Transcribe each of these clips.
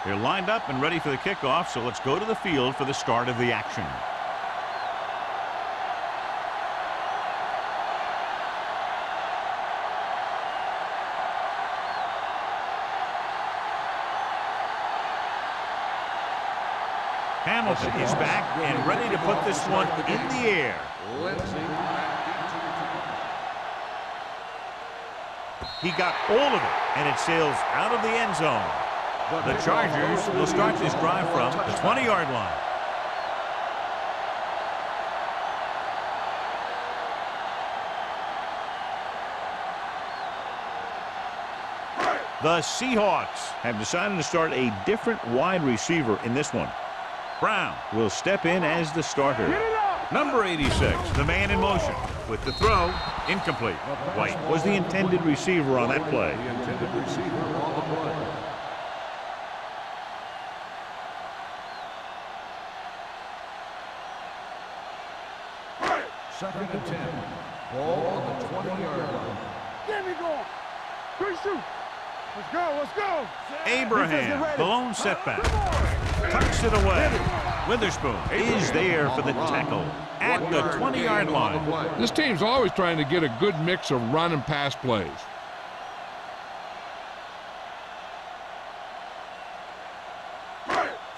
They're lined up and ready for the kickoff, so let's go to the field for the start of the action. Hamilton is back and ready to put this one in the air. He got all of it, and it sails out of the end zone. The Chargers will start this drive from the 20-yard line. The Seahawks have decided to start a different wide receiver in this one. Brown will step in as the starter. Number 86, the man in motion. With the throw, incomplete. White was the intended receiver on that play. Second and 10. Ball on the 20-yard line. Get me going. Quick shoot. Let's go. Let's go. Abraham, the lone setback. Tucks it away. Witherspoon is there for the tackle at the 20-yard line. This team's always trying to get a good mix of run and pass plays.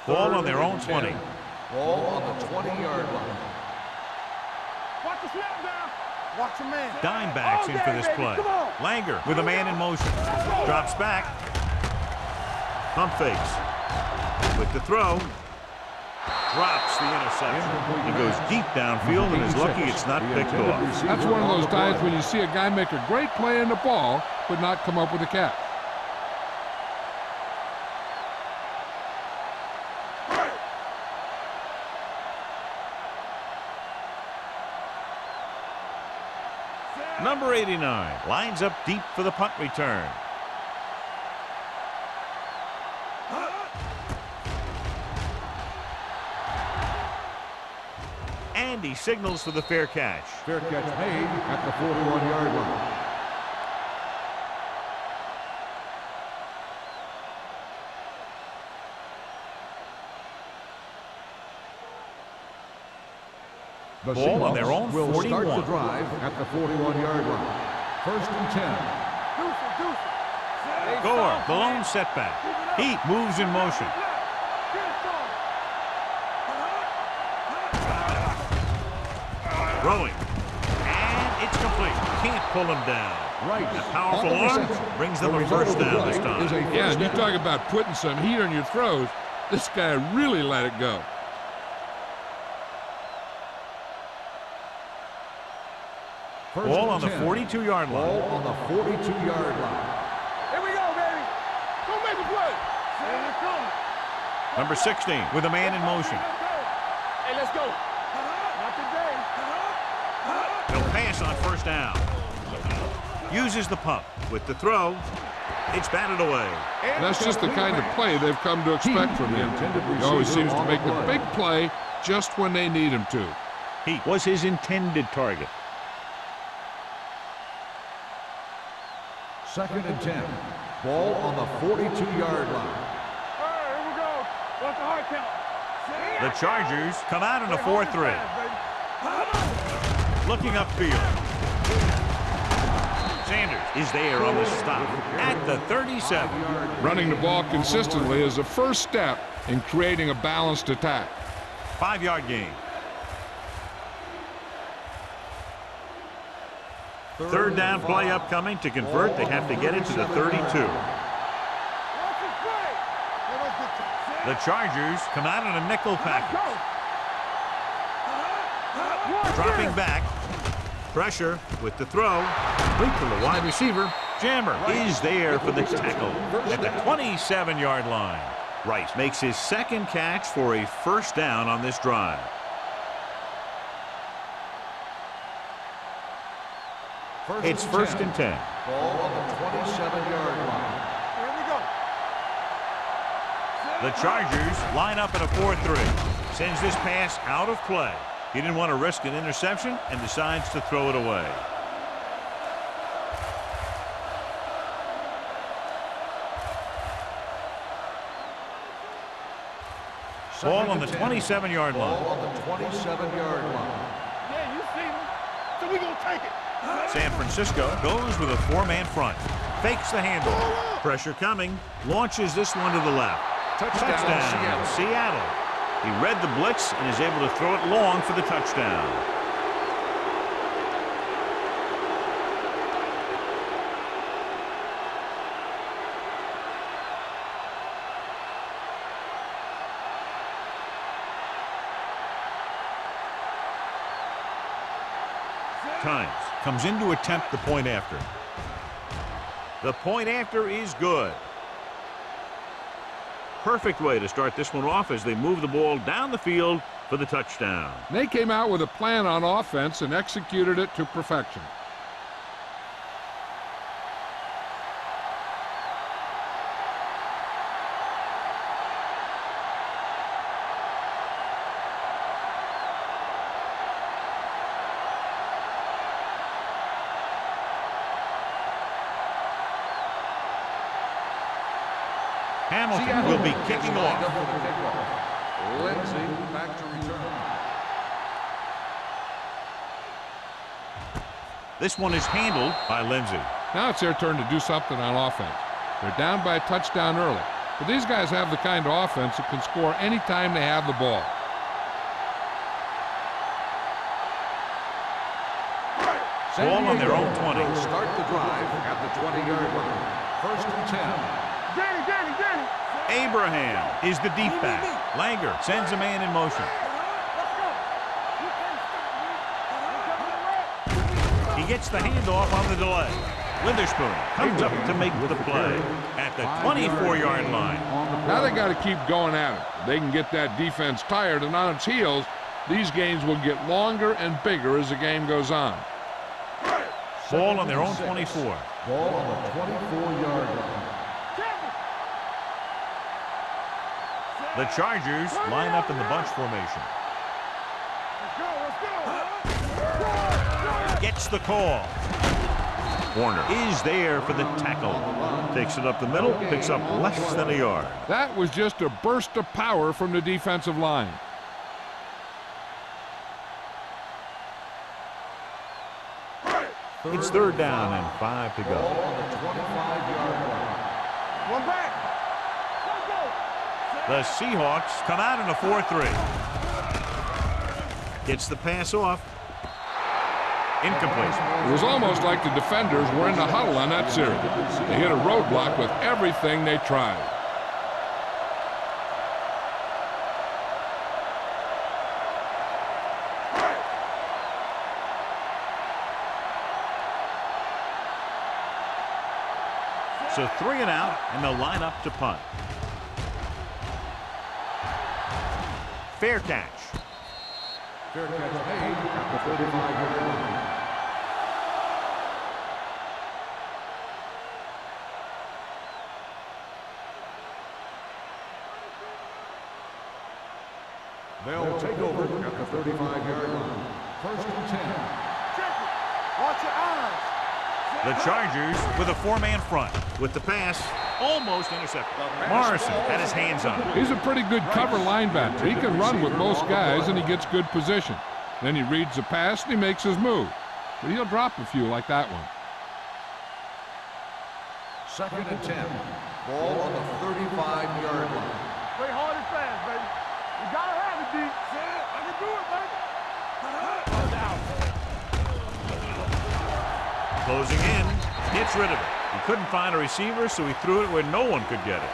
Ball on their own 20. Ball on the 20-yard line. Watch the snap down. Watch your man. Dimebacks in for this play. Langer with a man in motion. Drops back. Pump fakes. With the throw. Drops the interception. He goes deep downfield and is lucky it's not picked off. That's one of those times when you see a guy make a great play in the ball, but not come up with a catch. Number 89 lines up deep for the punt return. And he signals for the fair catch. Fair catch made at the 41-yard line. The Ball on their own will 41. start the drive at the 41-yard line. First and 10. Gore, the lone setback. Heat moves in motion. Throwing. And it's complete. Can't pull him down. Right. A powerful arm brings them a first down this time. Yeah, and you talk about putting some heat on your throws. This guy really let it go. Ball on the 42-yard line. Ball on the 42-yard line. Here we go, baby. Go make a play. Number 16 with a man in motion. Hey, let's go. Not today. He'll pass on first down. Uses the pump. With the throw, it's batted away. That's just the kind of play they've come to expect from him. He always seems to make the big play just when they need him to. He was his intended target. Second and 10. Ball on the 42-yard line. All right, here we go. What's the hard count? The Chargers come out in a 4-3. Looking upfield. Sanders is there on the stop at the 37. Running the ball consistently is the first step in creating a balanced attack. 5-yard gain. Third down play upcoming. To convert, they have to get it to the 32. The Chargers come out in a nickel package. Dropping back. Pressure with the throw. Complete to the wide receiver. Jammer is there for the tackle at the 27-yard line. Rice makes his second catch for a first down on this drive. It's first and 10. Ball on the 27-yard line. Here we go. The Chargers line up in a 4-3. Sends this pass out of play. He didn't want to risk an interception and decides to throw it away. Ball on the 27-yard line. Ball on the 27-yard line. Yeah, you see me. So we gonna take it. San Francisco goes with a four-man front. Fakes the handoff. Pressure coming. Launches this one to the left. Touchdown, Seattle. He read the blitz and is able to throw it long for the touchdown. Times comes in to attempt the point after. The point after is good. Perfect way to start this one off as they move the ball down the field for the touchdown. They came out with a plan on offense and executed it to perfection. Hamilton will be kicking off. Lindsay back to return. This one is handled by Lindsay. Now it's their turn to do something on offense. They're down by a touchdown early, but these guys have the kind of offense that can score anytime they have the ball. Ball on their own 20. Start the drive at the 20-yard line. First and 10. Danny. Abraham is the deep back. Langer sends a man in motion. He gets the handoff on the delay. Witherspoon comes up to make the play at the 24-yard line. Now they got to keep going at it. They can get that defense tired and on its heels. These games will get longer and bigger as the game goes on. Ball on their own 24. Ball on the 24-yard line. The Chargers line up in the bunch formation. Gets the call. Warner is there for the tackle. Takes it up the middle, picks up less than a yard. That was just a burst of power from the defensive line. It's third down and 5 to go. On the 25-yard line. One back. The Seahawks come out in a 4-3. Gets the pass off. Incomplete. It was almost like the defenders were in the huddle on that series. They hit a roadblock with everything they tried. So 3 and out, and they'll line up to punt. Fair catch. Fair catch made at the 35-yard line. They'll take over at the 35-yard line. First and 10. Watch your eyes. The Chargers with a four-man front. With the pass, almost intercepted. Morrison had his hands on it. He's a pretty good cover linebacker. He can run with most guys, and he gets good position. Then he reads the pass, and he makes his move. But he'll drop a few like that one. Second and 10. Ball on the 35-yard line. Play hard and fast, baby. You gotta have it, D. I can do it, baby. Closing in, gets rid of it. He couldn't find a receiver, so he threw it where no one could get it.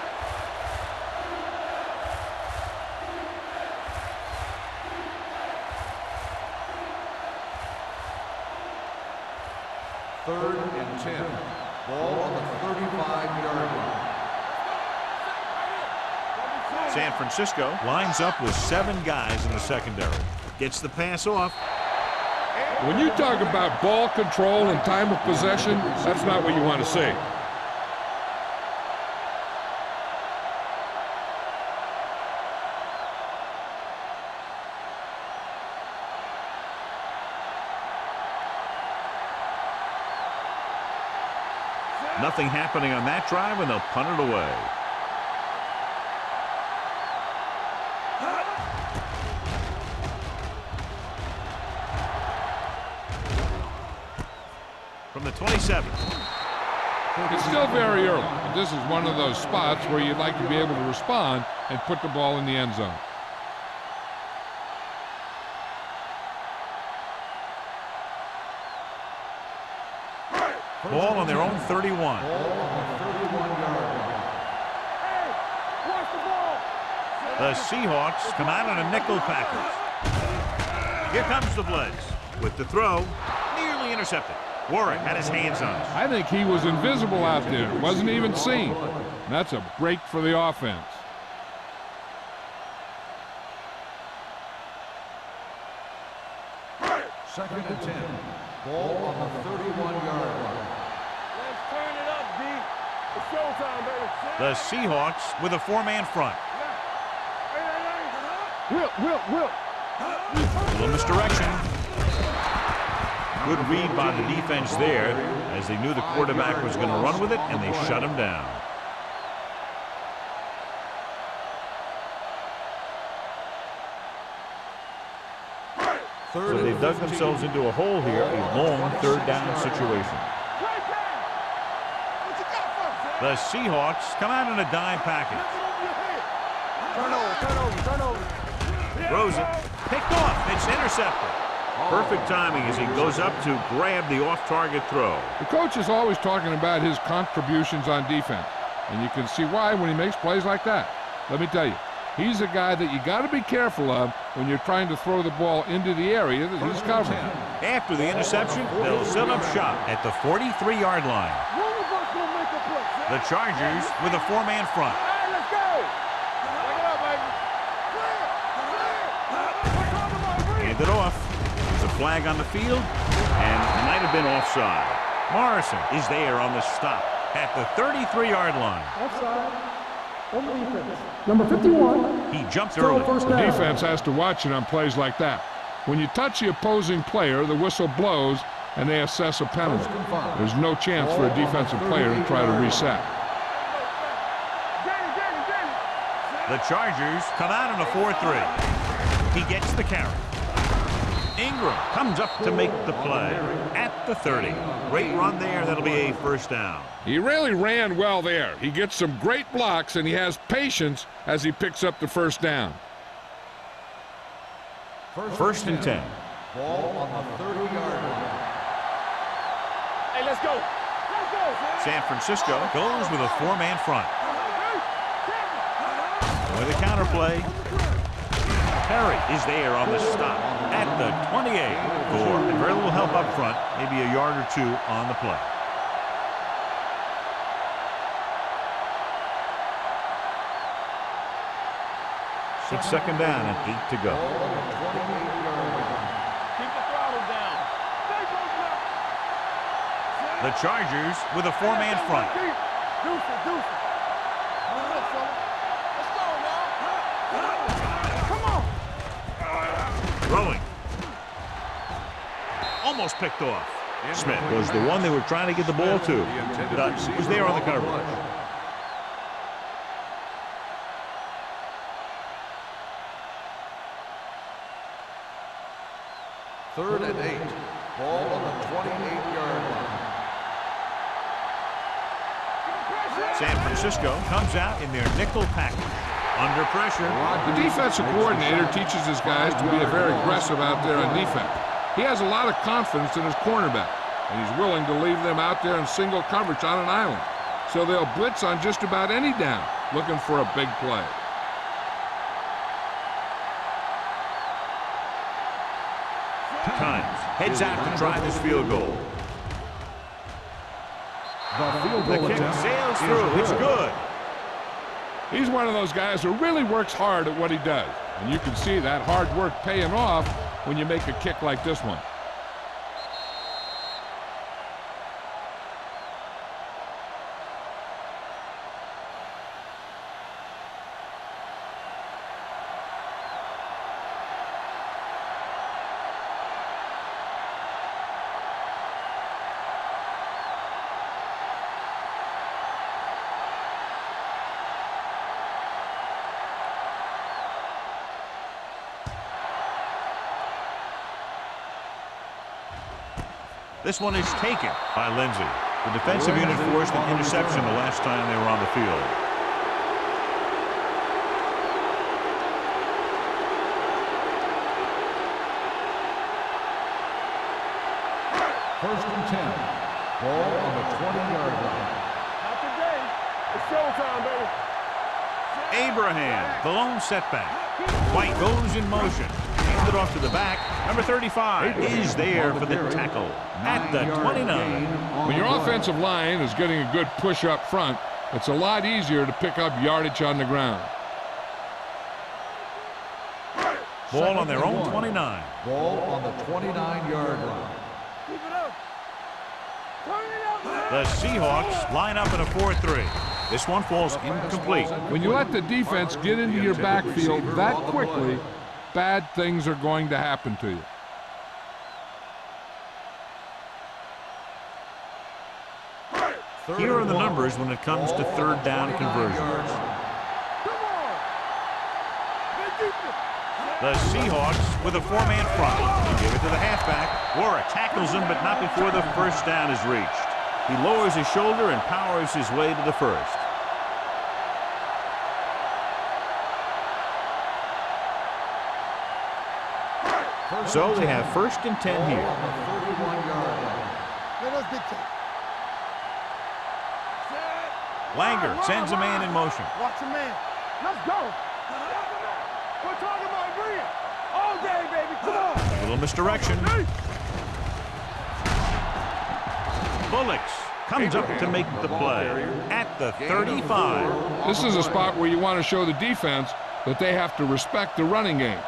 Third and 10. Ball on the 35-yard line. San Francisco lines up with 7 guys in the secondary. Gets the pass off. When you talk about ball control and time of possession, that's not what you want to see. Nothing happening on that drive, and they'll punt it away. from the 27. It's still very early, but this is one of those spots where you'd like to be able to respond and put the ball in the end zone. Ball on their own 31. The Seahawks come out on a nickel package. Here comes the blitz. With the throw, nearly intercepted. Warwick had his hands on it. I think he was invisible out there. Wasn't even seen. And that's a break for the offense. Second and 10. Ball on the 31-yard line. Let's turn it up, D. It's showtime, baby. The Seahawks with a four-man front. Whip. A little misdirection. Good read by the defense there, as they knew the quarterback was going to run with it, and they shut him down. So they've dug themselves into a hole here, a long third down situation. The Seahawks come out in a dime package. Turn over. Throws it. Picked off. It's intercepted. Perfect timing as he goes up to grab the off-target throw. The coach is always talking about his contributions on defense, and you can see why when he makes plays like that. Let me tell you, he's a guy that you got to be careful of when you're trying to throw the ball into the area that he's covering. After the interception, they'll set up shop at the 43-yard line. The Chargers with a four-man front. Let's go. Look it up, baby. Hand it off. There's a flag on the field, and it might have been offside. Morrison is there on the stop at the 33-yard line. Offside. On the defense. Number 51. He jumped early. The defense has to watch it on plays like that. When you touch the opposing player, the whistle blows, and they assess a penalty. There's no chance for a defensive player to try to reset. The Chargers come out in a 4-3. He gets the carry. Ingram comes up to make the play at the 30. Great run there. That'll be a first down. He really ran well there. He gets some great blocks, and he has patience as he picks up the first down. First and 10. Ball on the 30-yard line. Hey, let's go. San Francisco goes with a four-man front. With a counterplay. Perry is there on the stop at the 28. Gore, and very little help up front, maybe a yard or two on the play. It's second down and 8 to go. Keep the throttle down. The Chargers with a four-man front. Deuce. Let's go now. Come on. Throwing. Almost picked off. Smith was the one they were trying to get the ball to. Dutch was there on the coverage. Third and 8. Ball on the 28-yard line. San Francisco comes out in their nickel package. Under pressure. The defensive coordinator teaches his guys to be very aggressive out there on defense. He has a lot of confidence in his cornerback, and he's willing to leave them out there in single coverage on an island. So they'll blitz on just about any down, looking for a big play. Times heads out to try this field goal. The kick sails through. It's good. He's one of those guys who really works hard at what he does. And you can see that hard work paying off when you make a kick like this one. This one is taken by Lindsey. The defensive unit forced an interception the last time they were on the field. First and 10. Ball on the 20-yard line. Not today. It's showtime, baby. Abraham, the lone setback. White goes in motion. Handed off to the back. Number 35 is there for the tackle at the 29. When your offensive line is getting a good push up front, it's a lot easier to pick up yardage on the ground. Ball on their own 29. Ball on the 29-yard line. Keep it up. Turn it up, man. The Seahawks line up in a 4-3. This one falls incomplete. When you let the defense get into your backfield that quickly, bad things are going to happen to you. Here are the numbers when it comes to third down conversions. Come on. Good defense. The Seahawks with a four-man front. They give it to the halfback. Warwick tackles him, but not before the first down is reached. He lowers his shoulder and powers his way to the first. So they have first and 10 here. Let us dictate. Langer sends a man in motion. Watch a man. Let's go. We're talking about green. All day, baby. Come on. A little misdirection. Bullocks comes up to make the play at the 35. This is a spot where you want to show the defense that they have to respect the running game.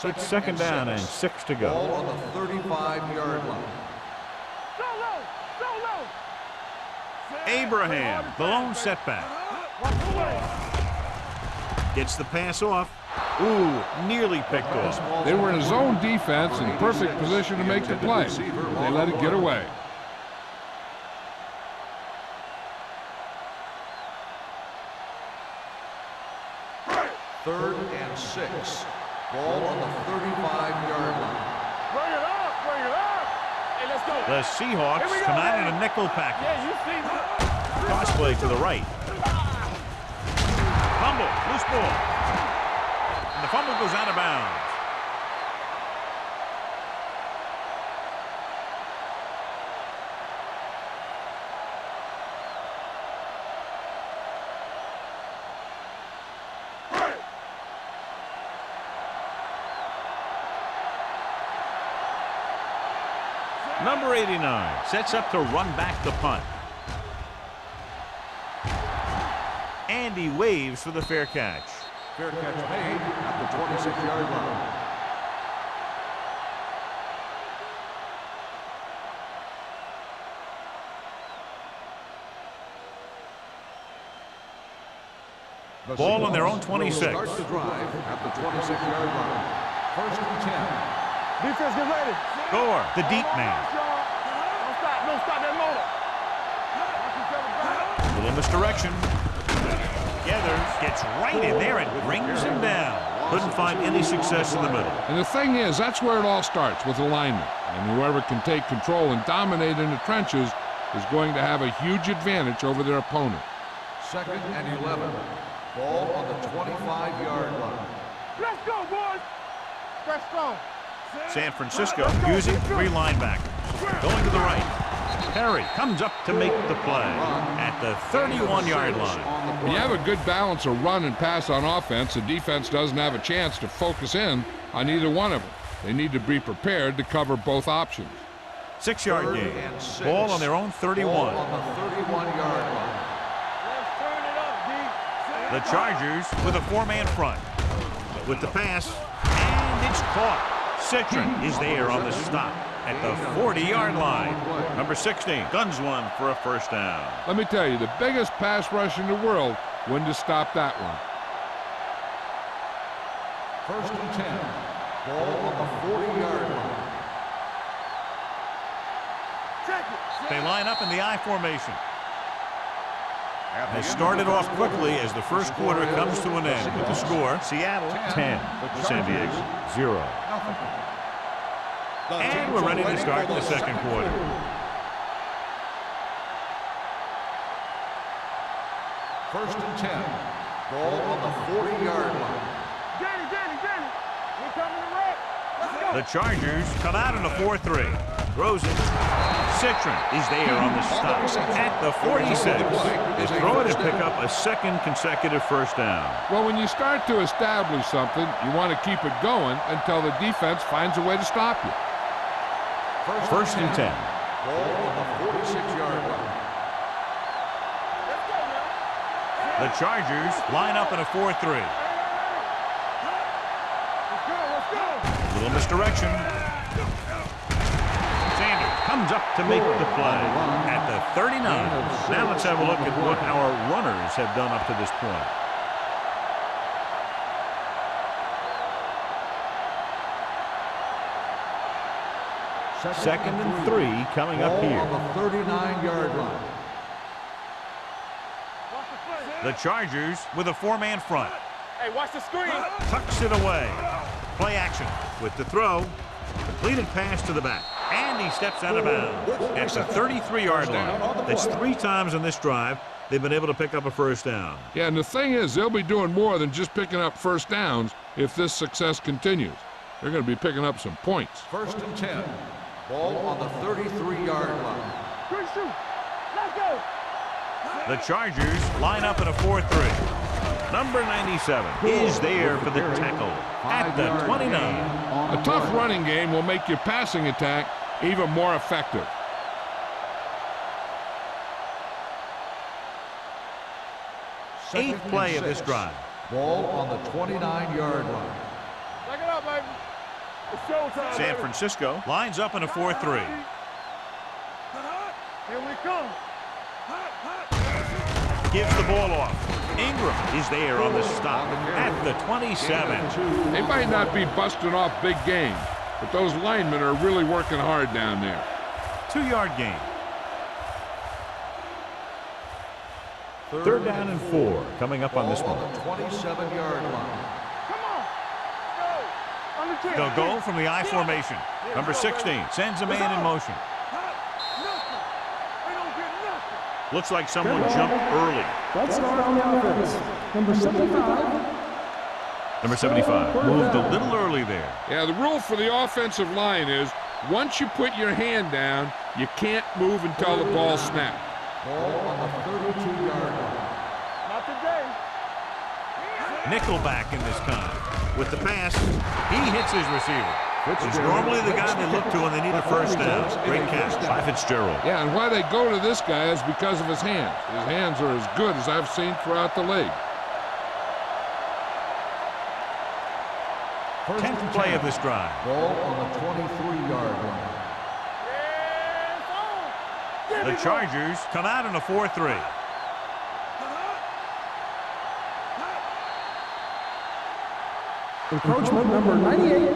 It's second down and 6 to go. Ball on the 35-yard line. Abraham, the lone setback. Gets the pass off. Ooh, nearly picked off. They were in a zone defense in perfect position to make the play. They let it get away. Third and 6. Ball on the 35-yard line. Bring it up. Bring it up. Hey, let's go. The Seahawks come out in a nickel package. Yeah, you see me. Cross play to the right. Fumble, loose ball. And the fumble goes out of bounds. Number 89 sets up to run back the punt. And he waves for the fair catch. Fair catch made at the 26-yard line. Ball on their own 26. Start the drive at the 26-yard line. First and 10. Defense, get ready. Gore, the deep man. Don't stop that motor. Little misdirection. Gathers, gets right in there and brings him down. Couldn't find any success in the middle. And the thing is, that's where it all starts, with alignment. And whoever can take control and dominate in the trenches is going to have a huge advantage over their opponent. Second and 11. Ball on the 25-yard line. Let's go, boys. Fresh strong. San Francisco using three linebackers. Going to the right. Perry comes up to make the play at the 31-yard line. When you have a good balance of run and pass on offense, the defense doesn't have a chance to focus in on either one of them. They need to be prepared to cover both options. 6-yard gain. Ball on their own 31. Ball on the 31-yard line. Let's turn it up, D. The Chargers with a four-man front. With the pass, and it's caught. Citron is there on the stop at the 40-yard line. Number 16 guns one for a first down. Let me tell you, the biggest pass rush in the world wouldn't have stopped that one. First and 10. Ball on the 40-yard line. They line up in the I formation. has started off quickly as the first quarter comes to an end with the score Seattle 10, San Diego 0. And we're ready to start the second quarter. First and 10. Ball on the 40-yard line. Danny, we're coming to red. Let's go. The Chargers come out in a 4-3. Throws it. Citron is there on the stop at the 46. They throw it and pick up a second consecutive first down. Well, when you start to establish something, you want to keep it going until the defense finds a way to stop you. First and 10. Ball on the 46-yard line. The Chargers line up in a 4-3. Let's go. Little misdirection. Sanders comes up to make the play at the 39. Now let's have a look at what our runners have done up to this point. Second and 3 coming up here. On the 39-yard line. The Chargers with a 4-man front. Hey, watch the screen. Tucks it away. Play action with the throw. Completed pass to the back. And he steps out of bounds at the 33-yard line. That's 3 times in this drive they've been able to pick up a first down. Yeah, and the thing is, they'll be doing more than just picking up first downs if this success continues. They're going to be picking up some points. First and 10. Ball on the 33-yard line. Good shoot. Let's go. The Chargers line up in a 4-3. Number 97 is there for the tackle at the 29. A tough running game will make your passing attack even more effective. Eighth play of this drive. Ball on the 29-yard line. Back it up, baby. It's showtime. San Francisco lines up in a 4-3. Here we come. Gives the ball off. Ingram is there on the stop at the 27. They might not be busting off big game, but those linemen are really working hard down there. 2-yard gain. Third down and 4 coming up on this one. On the 27-yard line. Come on. Go. On the 10. They'll go from the I formation. Number 16 sends a man in motion. Nothing. We don't get nothing. Looks like someone jumped early. Let's start on the offense. Number 75. Number 75 moved a little early there. Yeah, the rule for the offensive line is once you put your hand down, you can't move until the ball snaps. Ball on the 32-yard line. Not today. Nickelback in this time. With the pass, he hits his receiver. He's normally the guy they look to when they need a first down. Great catch by Fitzgerald. Yeah, and why they go to this guy is because of his hands. His hands are as good as I've seen throughout the league. 10th play of this drive. Ball on the 23-yard line. The Chargers come out in a 4-3. Encroachment number 98.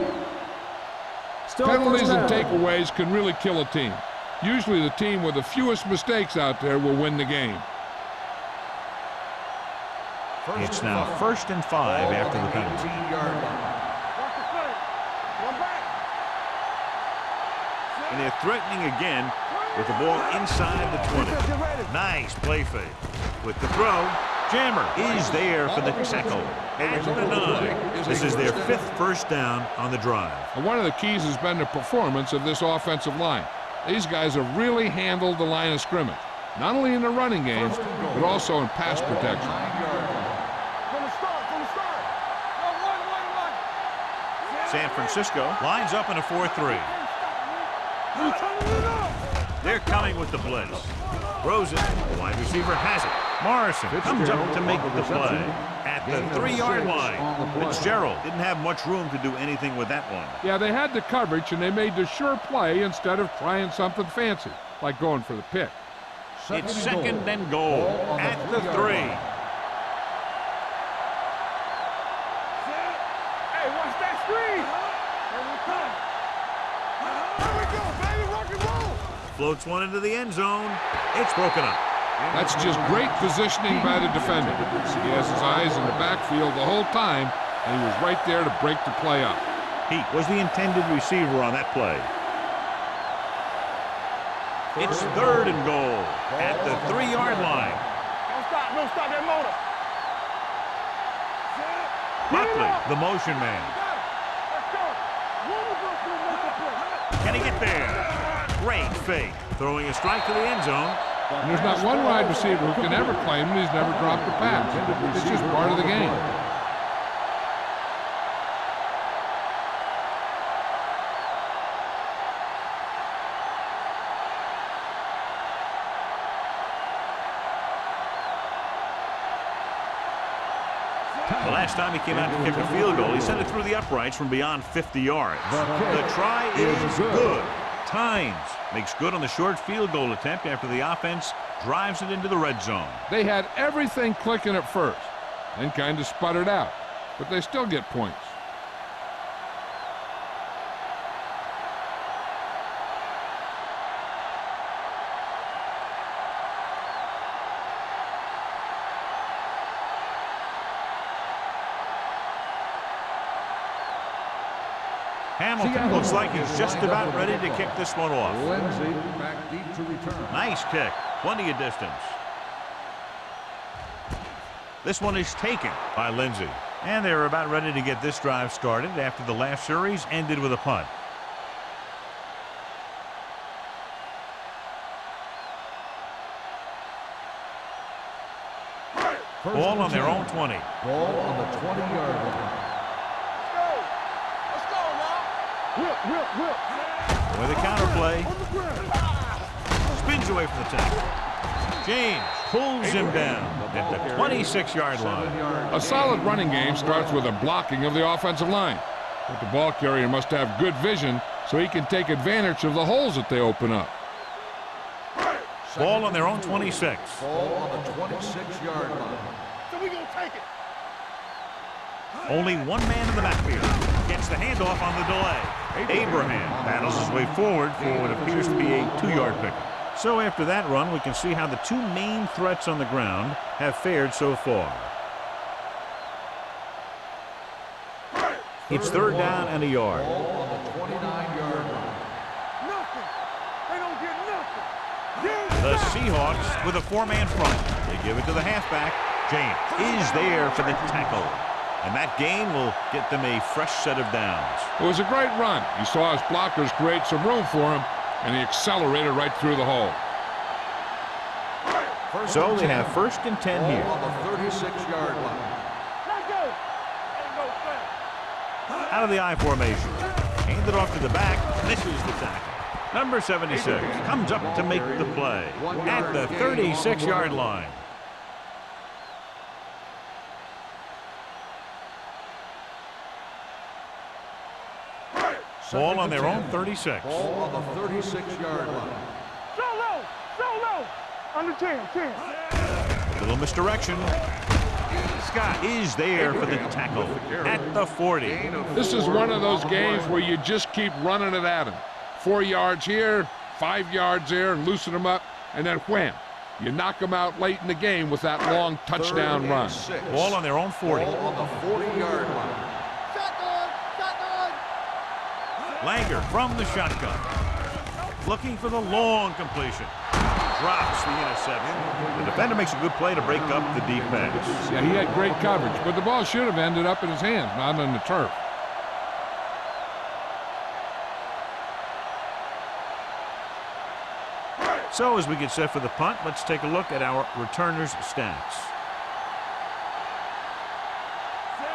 Still Penalties first and down. takeaways can really kill a team. Usually the team with the fewest mistakes out there will win the game. It's now 1st and 5 after the penalty. 18-yard line. Watch the play. One back. And they're threatening again with the ball inside the 20. Nice play fake. With the throw, Jammer is there for the tackle at the 9. This is their 5th first down on the drive. And one of the keys has been the performance of this offensive line. These guys have really handled the line of scrimmage, not only in the running game, but also in pass protection. 9-yard line. From the start. One. San Francisco lines up in a 4-3. They're coming with the blitz. Throws it. The wide receiver has it. Morrison comes up to make the play at the 3-yard line. Fitzgerald didn't have much room to do anything with that one. Yeah, they had the coverage, and they made the sure play instead of trying something fancy, like going for the pick. It's 2nd and goal at the 3. Hey, watch that screen. Here we go, baby. Rock and roll. Floats one into the end zone. It's broken up. That's just great positioning by the defender. He has his eyes in the backfield the whole time, and he was right there to break the play up. He was the intended receiver on that play. It's 3rd and goal at the 3-yard line. Don't stop that motor. Buckley, the motion man. Let's go. One of us will make a play. Can he get there? Great fake. Throwing a strike to the end zone. And there's not one wide receiver who can ever claim that he's never dropped a pass. It's just part of the game. The last time he came out to kick a field goal, he sent it through the uprights from beyond 50 yards. The try is good. Tynes makes good on the short field goal attempt after the offense drives it into the red zone. They had everything clicking at first, then kind of sputtered out, but they still get points. Hamilton looks like he's just about ready to kick this one off. Lindsay back deep to return. Nice kick. Plenty of distance. This one is taken by Lindsay. And they're about ready to get this drive started after the last series ended with a punt. Ball on their own 20. Ball on the 20-yard line. Whip. With a counterplay. Spins away from the tackle. James pulls him down at the 26-yard line. A solid running game starts with a blocking of the offensive line. But the ball carrier must have good vision so he can take advantage of the holes that they open up. Ball on their own 26. Ball on the 26-yard line. So we gonna take it. Only one man in the backfield. Gets the handoff on the delay. Abraham battles his way forward for what appears to be a 2-yard pickup. So after that run, we can see how the two main threats on the ground have fared so far. It's 3rd down and a yard. Ball on the 29-yard line. Nothing. They don't get nothing. The Seahawks with a 4-man front. They give it to the halfback. James is there for the tackle. And that gain will get them a fresh set of downs. It was a great run. He saw his blockers create some room for him, and he accelerated right through the hole. So they have 1st and 10 here. Ball on the 36-yard line. Let's go. Ain't no thing. Out of the I formation. Handed off to the back. Misses the tackle. Number 76 comes up to make the play at the 36-yard line. Ball on their own 36. Ball on the 36-yard line. So low. Under 10. A little misdirection. Scott is there for the tackle at the 40. This is one of those games where you just keep running it at him. 4 yards here, 5 yards there, and loosen them up, and then wham. You knock them out late in the game with that long touchdown run. Ball on their own 40. Ball on the 40-yard line. Langer from the shotgun. Looking for the long completion. Drops the interception. The defender makes a good play to break up the deep pass. Yeah, he had great coverage, but the ball should have ended up in his hands, not on the turf. So as we get set for the punt, let's take a look at our returners' stats.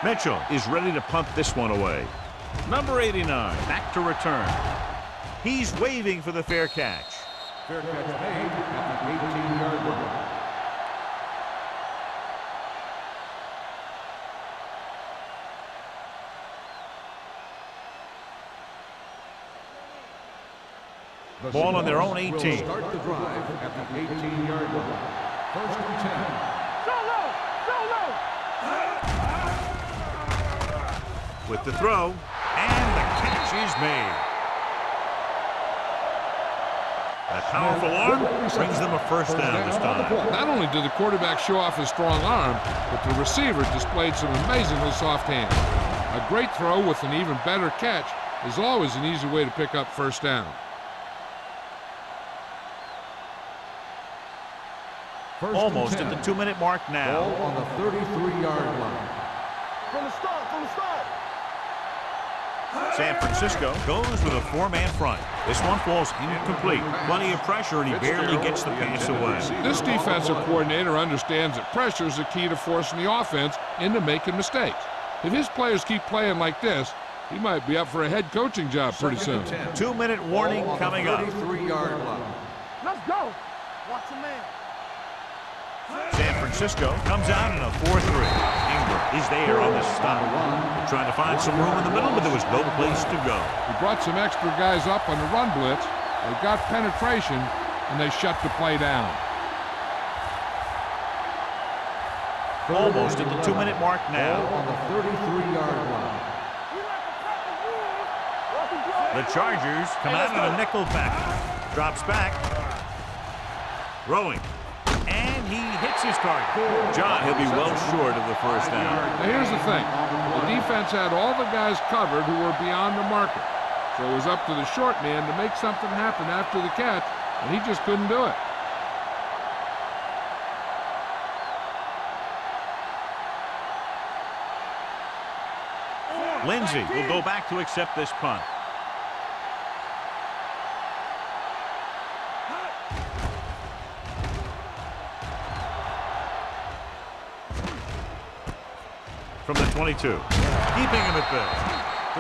Mitchell is ready to punt this one away. Number 89, back to return. He's waving for the fair catch. Fair catch made at the 18-yard line. Ball on their own 18. Will start the drive at the 18-yard line. 1st and 10. With the throw, and the catch is made. That powerful arm brings them a first down this time. Not only did the quarterback show off his strong arm, but the receiver displayed some amazingly soft hands. A great throw with an even better catch is always an easy way to pick up first down. Almost at the 2-minute mark now. Ball on the 33-yard line. From the start. San Francisco goes with a 4-man front. This one falls incomplete. Plenty of pressure, and he barely gets the pass away. This defensive coordinator understands that pressure is the key to forcing the offense into making mistakes. If his players keep playing like this, he might be up for a head coaching job pretty soon. 2-minute warning coming up. 33-yard line. Let's go. Watch the man. San Francisco comes out in a 4-3. Ingram is there on the stop. Trying to find some room in the middle, but there was no place to go. He brought some extra guys up on the run blitz. They got penetration, and they shut the play down. Almost at the 2-minute mark now. Ball on the 33-yard line. The Chargers come out in a nickel package. Drops back. Throwing. And he hits his target. John, he'll be well short of the first down. Now here's the thing. The defense had all the guys covered who were beyond the marker. So it was up to the short man to make something happen after the catch, and he just couldn't do it. Lindsey will go back to accept this punt. From the 22, keeping him at bay.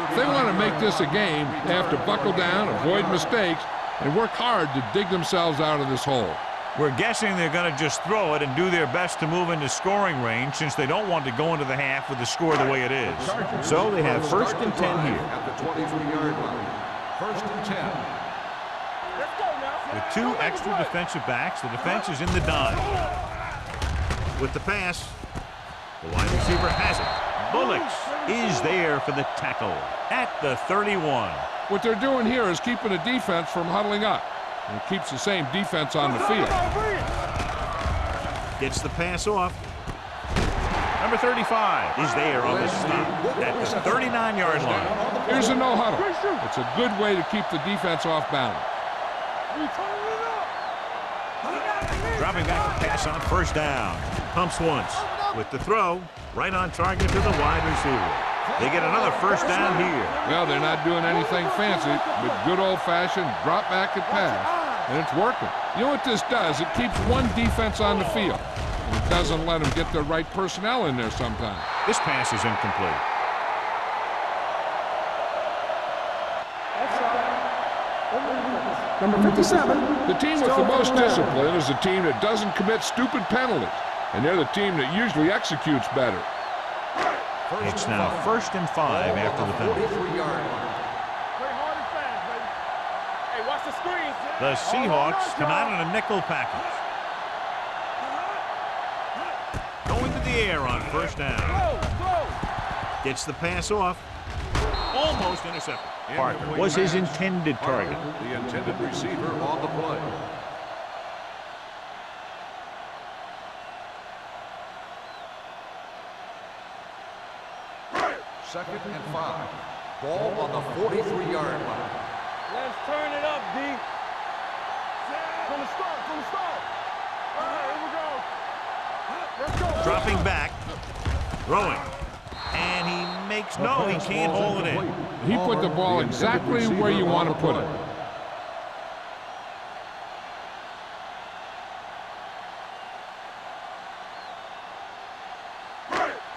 If they want to make this a game, they have to buckle down, avoid mistakes, and work hard to dig themselves out of this hole. We're guessing they're going to just throw it and do their best to move into scoring range since they don't want to go into the half with the score the way it is. So they have 1st and 10 here. At the 23-yard line. 1st and 10. Let's go now. With 2 extra defensive backs, the defense is in the dime. With the pass, the wide receiver has it. Bullocks is there for the tackle at the 31. What they're doing here is keeping the defense from huddling up. And it keeps the same defense on the field. Gets the pass off. Number 35 is there on the stop at the 39-yard line. Here's a no huddle. It's a good way to keep the defense off balance. Dropping back to pass on 1st down. Pumps once. With the throw, right on target to the wide receiver. They get another 1st down here. Well, they're not doing anything fancy, but good old-fashioned drop back and pass, and it's working. You know what this does? It keeps one defense on the field, and it doesn't let them get the right personnel in there sometimes. This pass is incomplete. Number 57. The team with the most discipline is the team that doesn't commit stupid penalties, and they're the team that usually executes better. It's now 1st and 5 after the penalty. 43-yard line. Play hard and fast, baby. Hey, watch the screens. The Seahawks come out in a nickel package. Going to the air on 1st down. Gets the pass off. Almost intercepted. Parker was his intended target. The intended receiver on the play. 2nd and 5. Ball on the 43-yard line. Let's turn it up, D. From the start. All right, here we go. Let's go. Dropping back. Throwing. And he makes no, he can't hold it in. He put the ball exactly where you want to put it.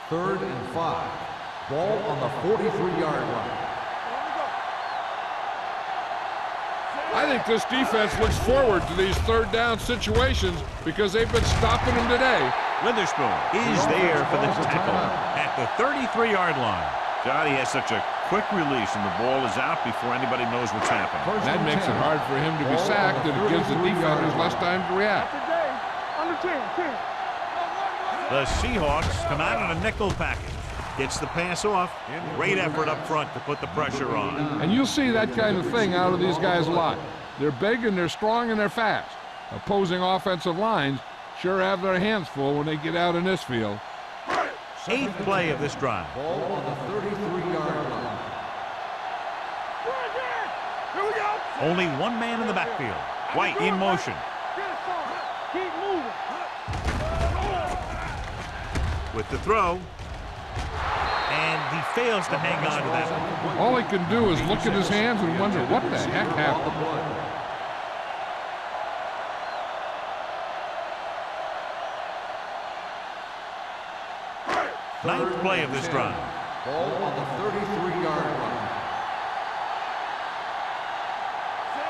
Third and 5. Ball on the 43-yard line. I think this defense looks forward to these 3rd down situations because they've been stopping them today. Witherspoon is there for the tackle at the 33-yard line. Johnny has such a quick release and the ball is out before anybody knows what's happening. That makes it hard for him to be sacked, and it gives the defenders less time to react. Under 10. The Seahawks come out in a nickel package. Gets the pass off. Great effort up front to put the pressure on. And you'll see that kind of thing out of these guys a lot. They're big and they're strong and they're fast. Opposing offensive lines sure have their hands full when they get out in this field. 8th play of this drive. Ball on the 33-yard line. Here we go. Only one man in the backfield. White in motion. Get it started. Keep moving. With the throw. And he fails to hang on to that one. All he can do is look at his hands and wonder what the heck happened. 9th play of this drive. Ball on the 33-yard line.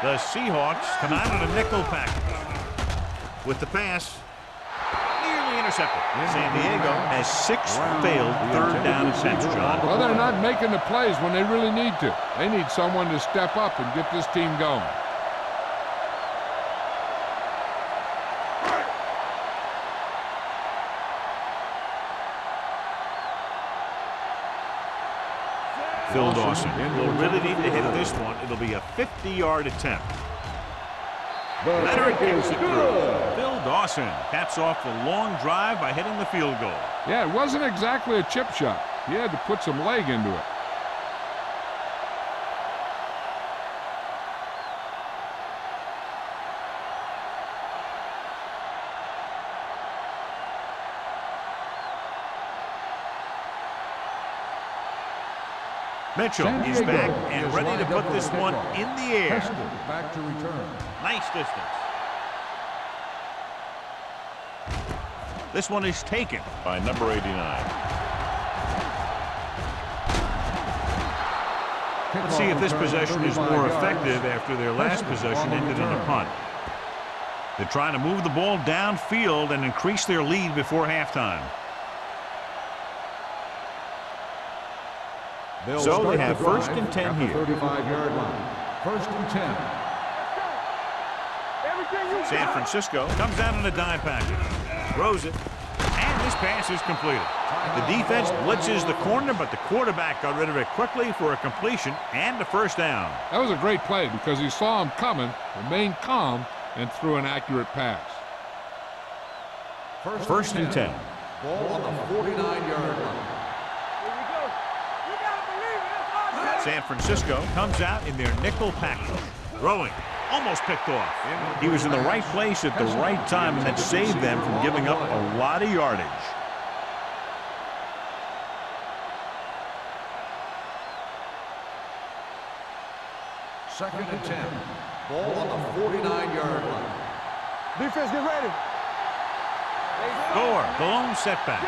The Seahawks come out in a nickel package. With the pass, nearly intercepted. San Diego has 6 failed third down attempts, John. Well, they're not making the plays when they really need to. They need someone to step up and get this team going. Phil Dawson will really need to hit this one. It'll be a 50-yard attempt. Leonard gets it through. Phil Dawson caps off the long drive by hitting the field goal. Yeah, it wasn't exactly a chip shot. He had to put some leg into it. Mitchell is back and ready to put this one in the air. Back to return. Nice distance. This one is taken by number 89. Let's see if this possession is more effective after their last possession ended in a punt. They're trying to move the ball downfield and increase their lead before halftime. So they have 1st and 10 here. 35-yard line. 1st and 10. San Francisco comes out in a dime package. Throws it. And this pass is completed. The defense blitzes the corner, but the quarterback got rid of it quickly for a completion and a 1st down. That was a great play because he saw him coming, remained calm, and threw an accurate pass. 1st and 10. Ball on the 49-yard line. San Francisco comes out in their nickel package. Throwing. Almost picked off. He was in the right place at the right time, and that saved them from giving up a lot of yardage. Second and 10. Ball on the 49-yard line. Defense, get ready. Gore, the lone setback.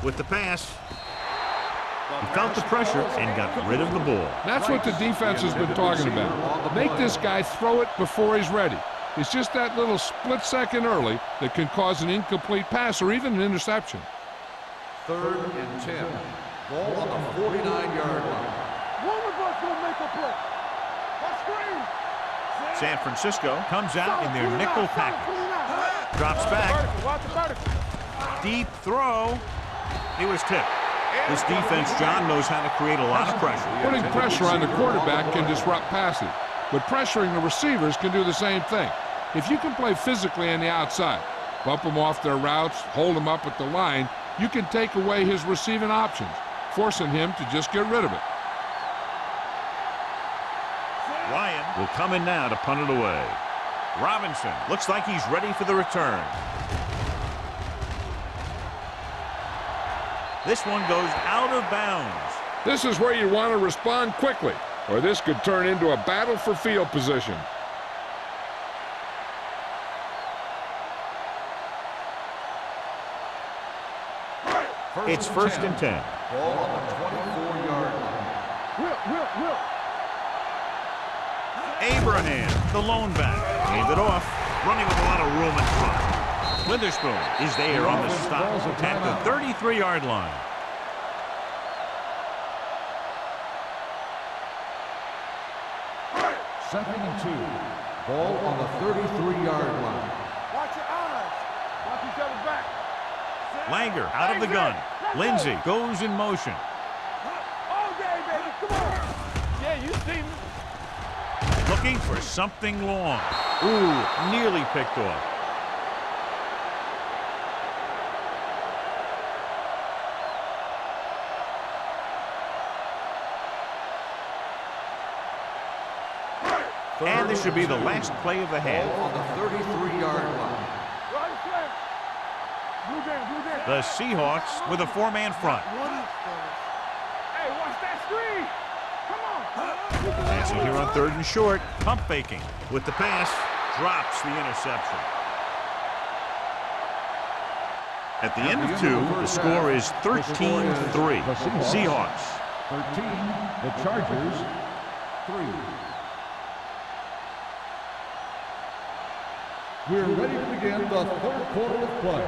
With the pass, he felt the pressure and got rid of the ball. That's what the defense has been talking about. Make this guy throw it before he's ready. It's just that little split second early that can cause an incomplete pass or even an interception. 3rd and 10. Ball on the 49-yard line. One of us will make a play. Screen. San Francisco comes out in their nickel package. Drops back. Deep throw. He was tipped. This defense, John, knows how to create a lot of pressure. Putting pressure on the quarterback can disrupt passing, but pressuring the receivers can do the same thing. If you can play physically on the outside, bump them off their routes, hold them up at the line, you can take away his receiving options, forcing him to just get rid of it. Ryan will come in now to punt it away. Robinson looks like he's ready for the return. This one goes out of bounds. This is where you want to respond quickly, or this could turn into a battle for field position. It's 1st and 10. Ball on the 24-yard line. Will. Abraham, the lone back, handed off, running with a lot of room in front. Witherspoon is there on the stop at the 33-yard line. Second and 2. Ball on the 33-yard line. Watch your eyes. Watch each other's back. Langer out of the gun. Lindsey goes in motion. All day, baby. Come on. you see me. Looking for something long. Ooh, nearly picked off. And this should be the last play of the half. On the 33-yard line. Right flank. Blue game, blue game. The Seahawks with a four-man front. Hey, watch that screen. Come on. Passing here on 3rd and short. Pump faking with the pass. Drops the interception. At the end of 2, the score is 13-3. Seahawks. 13, the Chargers, 3. We're ready to begin the 3rd quarter of play.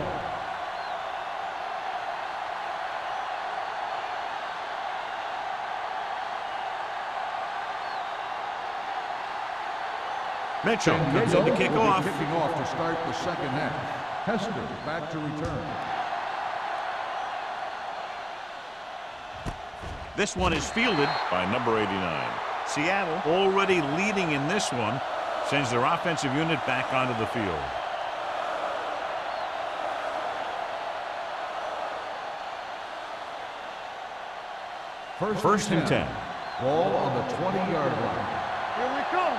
Mitchell comes in to kick off. Kicking off to start the second half. Hester back to return. This one is fielded by number 89. Seattle already leading in this one. Sends their offensive unit back onto the field. First and 10. Ball on the 20-yard line. Here we come.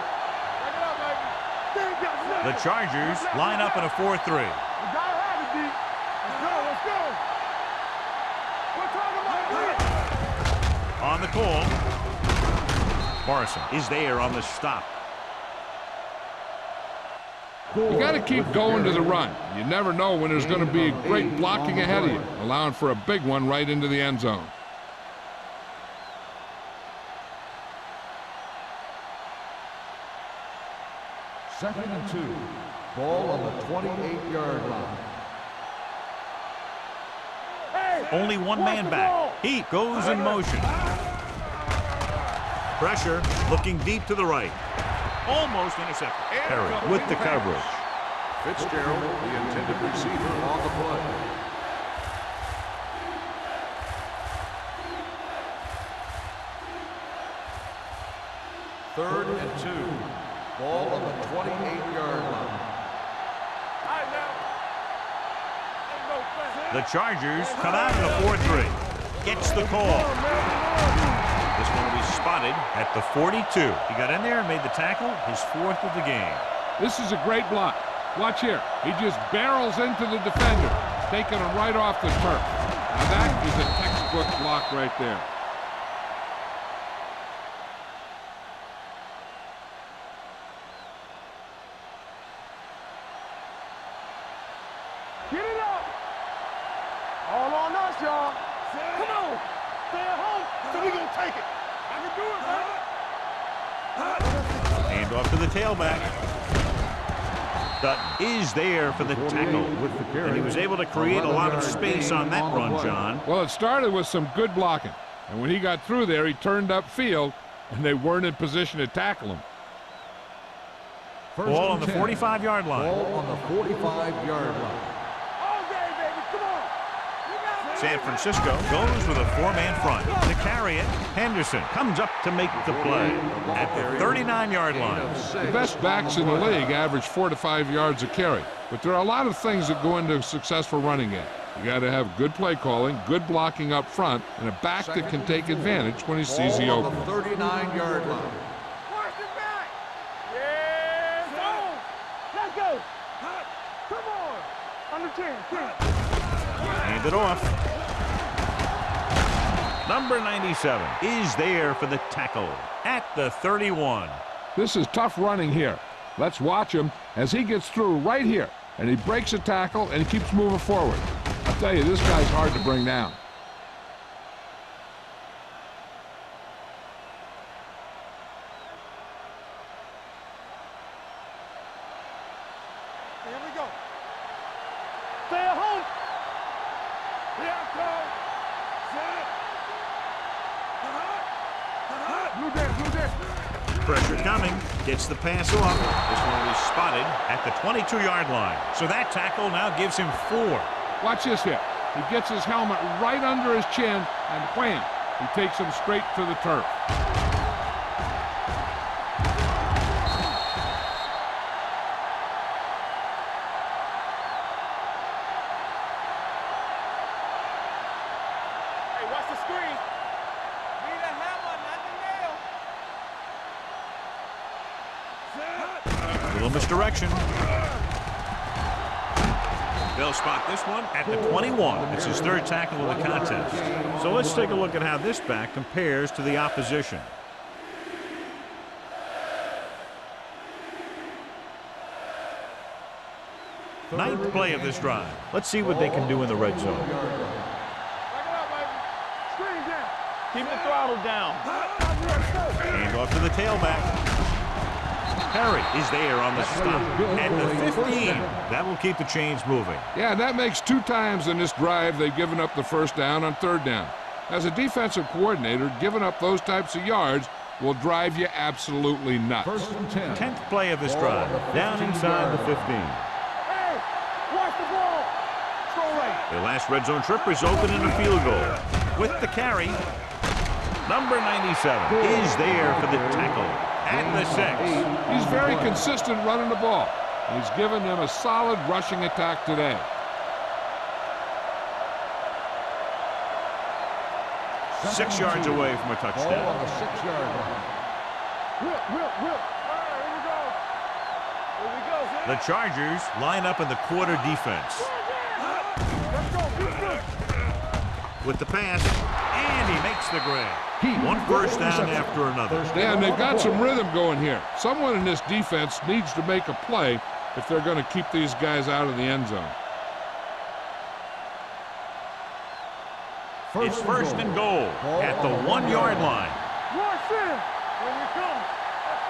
Check it out, baby. The Chargers line up in a 4-3. We gotta have it, D. Let's go, let's go. We're talking about D. On the call. Morrison is there on the stop. You got to keep going to the run. You never know when there's going to be great blocking ahead of you, allowing for a big one right into the end zone. Second and 2. Ball on the 28-yard line. Only one man back. He goes in motion. Pressure, looking deep to the right. Almost intercepted. Perry with the coverage. Fitzgerald, the intended receiver, on the play. Third and 2. Ball on the 28-yard line. The Chargers come out in a 4-3. Gets the call. This one will be spotted at the 42. He got in there and made the tackle, his 4th of the game. This is a great block. Watch here. He just barrels into the defender, taking him right off the turf. Now that is a textbook block right there. Get it up. All on us, y'all. Come on. Stay at home, so we gonna take it. I can do it, man. Hand off to the tailback. Dutton is there for the tackle. And he was able to create a lot of space on that run, John. Well, it started with some good blocking. And when he got through there, he turned upfield, and they weren't in position to tackle him. Ball on the 45-yard line. Ball on the 45-yard line. All day, baby. Come on. You got it. San Francisco goes with a four-man front. To carry it, Henderson comes up to make the play at the 39-yard line. The best backs in the league average 4 to 5 yards a carry. But there are a lot of things that go into a successful running game. You got to have good play calling, good blocking up front, and a back that can take advantage when he sees the Ball on opening. the 39-yard line. Watch it back. Yeah, go. Let's go. Come on. Under 10. Hand it off. Number 97 is there for the tackle at the 31. This is tough running here. Let's watch him as he gets through right here, and he breaks a tackle and keeps moving forward. I'll tell you, this guy's hard to bring down. Here we go. Stay at home. Here I come. Set. Blue there. Pressure coming. Gets the pass off. This one will be spotted at the 22-yard line. So that tackle now gives him 4. Watch this here. He gets his helmet right under his chin, and wham, he takes him straight to the turf. Hey, watch the screen. Need a hammer, not the nail. Little misdirection. They'll spot this one at the 21. It's his third tackle of the contest. So let's take a look at how this back compares to the opposition. Ninth play of this drive. Let's see what they can do in the red zone. Back it up, baby. Screen down. Keep the throttle down. Hand off to the tailback. Perry is there on the stop at the 15. That will keep the chains moving. Yeah, that makes 2 times in this drive they've given up the first down on third down. As a defensive coordinator, giving up those types of yards will drive you absolutely nuts. 1st and 10. 10th play of this drive. Down inside the 15. Hey, watch the ball. Throw right. Their last red zone trip resulted in a field goal. With the carry, number 97 is there for the tackle at the 6. He's very consistent running the ball. He's given them a solid rushing attack today. Six yards away from a Ball touchdown. on the 6-yard line. Whip. All right, here we go. Here we go. The Chargers line up in the quarter defense. Let's go. Keep good. With the pass, and he makes the grab. One first down after another. Yeah, and they've got some rhythm going here. Someone in this defense needs to make a play if they're going to keep these guys out of the end zone. It's first and goal at the 1-yard line. Rush in. Here we come. Let's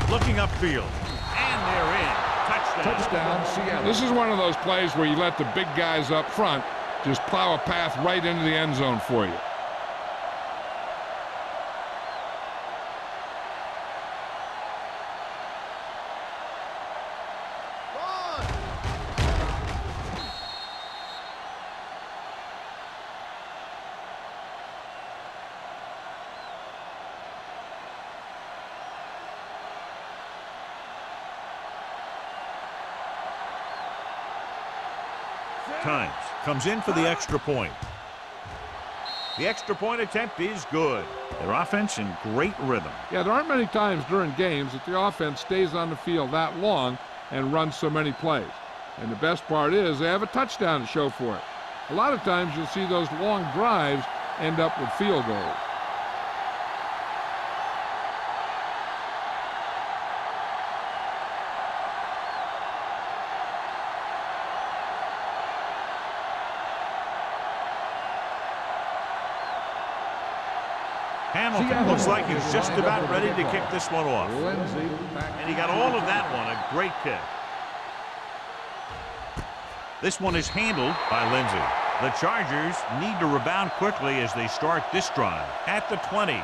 go. Looking upfield, and they're in. Touchdown. Touchdown, Seattle. This is one of those plays where you let the big guys up front just plow a path right into the end zone for you. Times comes in for the extra point. The extra point attempt is good. Their offense in great rhythm. Yeah, there aren't many times during games that the offense stays on the field that long and runs so many plays. And the best part is they have a touchdown to show for it. A lot of times you'll see those long drives end up with field goals. Hamilton looks like he's just about ready to kick this one off. Lindsay back. And he got all of that one, a great kick. This one is handled by Lindsay. The Chargers need to rebound quickly as they start this drive at the 20.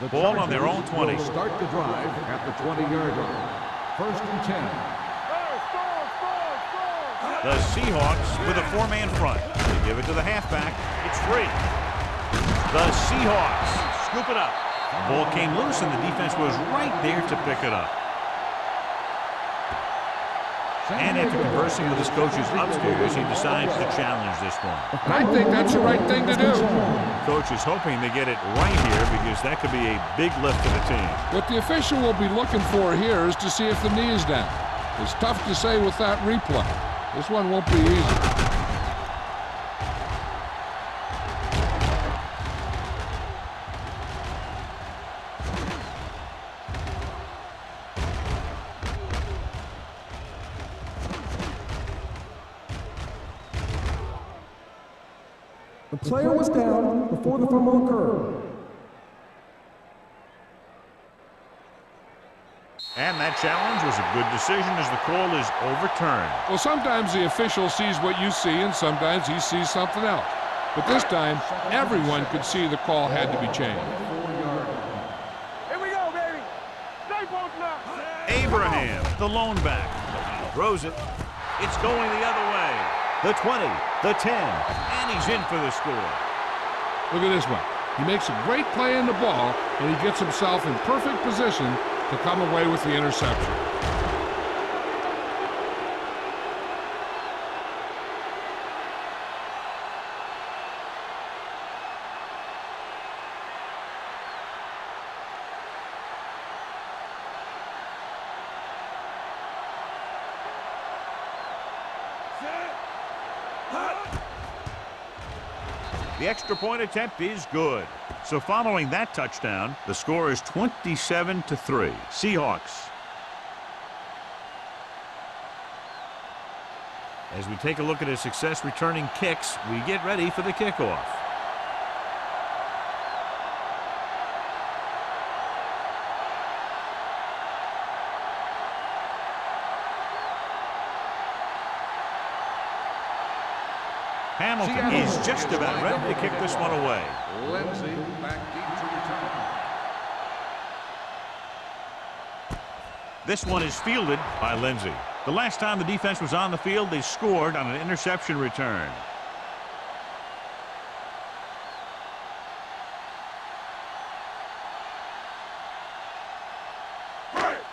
The Ball on their own Chargers 20. will start the drive at the 20-yard line. 1st and 10. The Seahawks with a 4-man front. They give it to the halfback. It's free. The Seahawks scoop it up. The ball came loose and the defense was right there to pick it up. And after conversing with his coaches upstairs, he decides to challenge this one. I think that's the right thing to do. Coach is hoping to get it right here because that could be a big lift for the team. What the official will be looking for here is to see if the knee is down. It's tough to say with that replay. This one won't be easy. The player was down before the fumble occurred. And that challenge was a good decision as the call is overturned. Well, sometimes the official sees what you see, and sometimes he sees something else. But this time, everyone could see the call had to be changed. Here we go, baby. Stay both now. Abraham, the lone back. Throws it. It's going the other way. The 20, the 10, and he's in for the score. Look at this one. He makes a great play in the ball, and he gets himself in perfect position to come away with the interception. The extra point attempt is good. So following that touchdown, the score is 27-3. Seahawks. As we take a look at his success returning kicks, we get ready for the kickoff. Hamilton is just about ready to kick this one away. Lindsay back deep to return. This one is fielded by Lindsay. The last time the defense was on the field, they scored on an interception return.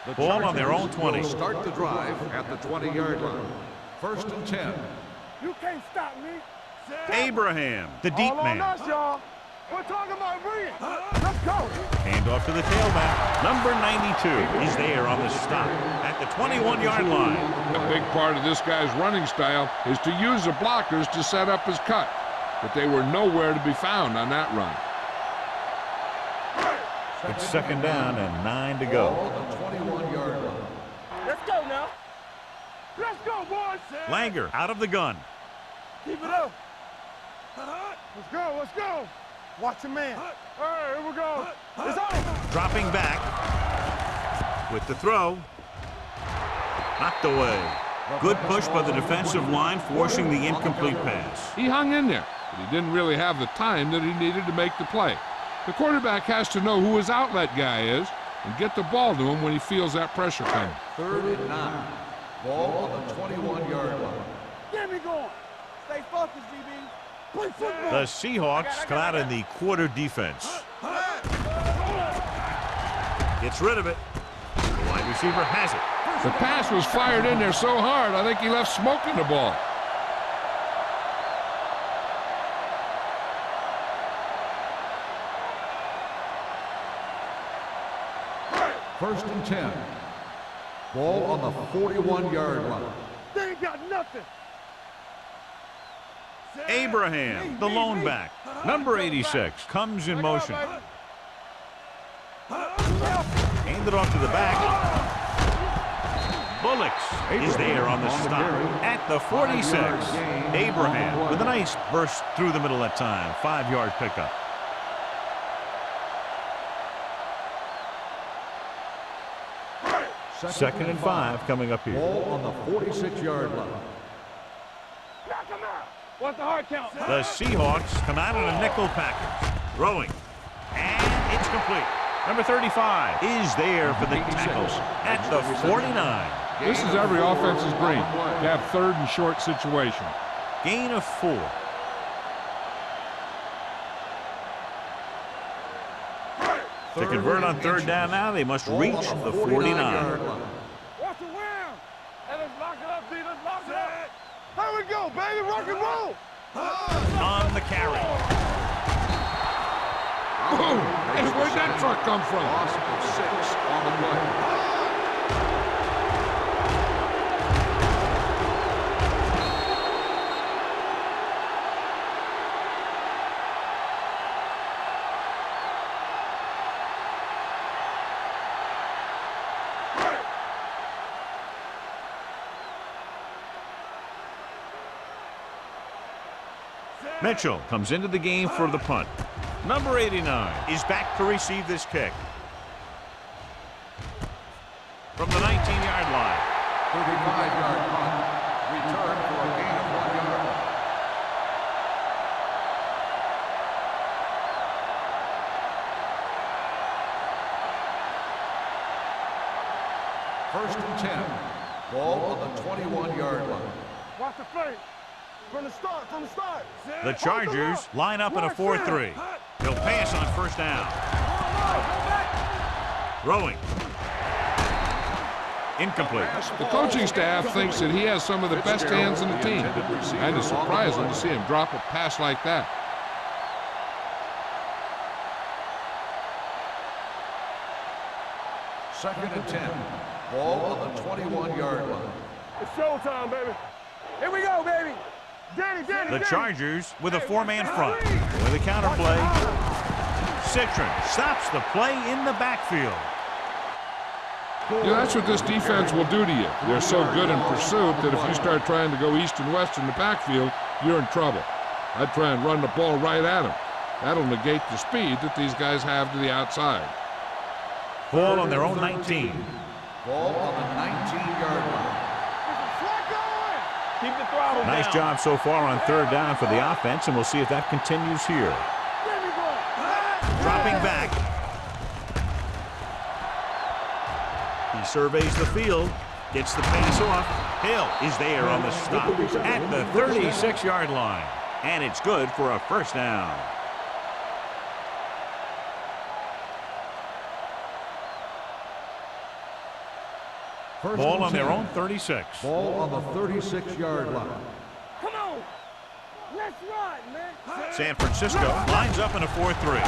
The Ball on their own 20. will start the drive at the 20-yard line. 1st and 10. You can't stop me. Abraham, the deep All on man. us, y'all. We're talking about bringing. Let's go. Hand off to the tailback. Number 92 is there on the stop at the 21-yard line. A big part of this guy's running style is to use the blockers to set up his cut, but they were nowhere to be found on that run. It's 2nd down and 9 to go. Ball on the 21-yard line. Let's go now. Let's go, boys. Langer out of the gun. Keep it up. Let's go. Let's go. Watch your man. All right, here we go. It's over. Dropping back with the throw. Knocked away. Good push by the defensive line, forcing the incomplete pass. He hung in there, but he didn't really have the time that he needed to make the play. The quarterback has to know who his outlet guy is and get the ball to him when he feels that pressure coming. 3rd and 9. Ball on the 21-yard line. Get me going. Stay focused, DB. Play football. The Seahawks come out in the quarter defense. Gets rid of it. The wide receiver has it. The pass was fired in there so hard, I think he left smoke in the ball. First and 10. Ball on the 41-yard line. They ain't got nothing. Abraham, the lone back. Number 86 comes in motion. Handed off to the back. Bullocks is there on the stop at the 46. Abraham with a nice burst through the middle that time. 5-yard pickup. Second and 5 coming up here. Ball on the 46-yard line. Knock him out. What's the hard count? The Seahawks come out in a nickel package. Throwing. And it's complete. Number 35 is there for the tackles at the 49. This is every offense's dream, to have 3rd and short situation. Gain of 4. To convert on 3rd down now, they must reach the 49. Watch the wham. And let's lock it up, D. Let's lock it up. Here we go, baby. Rock and roll. On the carry. Boom! Hey, where'd that truck come from? Loss of 6 on the play. Mitchell comes into the game for the punt. Number 89 is back to receive this kick. From the 19-yard line. 35-yard punt. Return for a gain of 1 yard. First and 10. Ball on the 21-yard line. Watch the play. From the start, from the start. The Chargers line up in a 4-3. He'll pass on 1st down. Throwing. Incomplete. The coaching staff thinks that he has some of the best hands in the team. And it's surprising to see him drop a pass like that. Second and 10. Ball on the 21-yard line. It's showtime, baby. Here we go, baby. Danny. The Chargers with a four-man front. With a counter play. Citron stops the play in the backfield. Yeah, that's what this defense will do to you. They're so good in pursuit that if you start trying to go east and west in the backfield, you're in trouble. I'd try and run the ball right at them. That'll negate the speed that these guys have to the outside. Ball on their own 19. Ball on the 19-yard line. Keep the throttle Nice down. job so far on third down for the offense, and we'll see if that continues here. Dropping back. He surveys the field, gets the pass off. Hill is there on the stop at the 36-yard line. And it's good for a first down. Ball on their own 36. Ball on the 36-yard line. Come on. Let's ride, man. San Francisco lines up in a 4-3.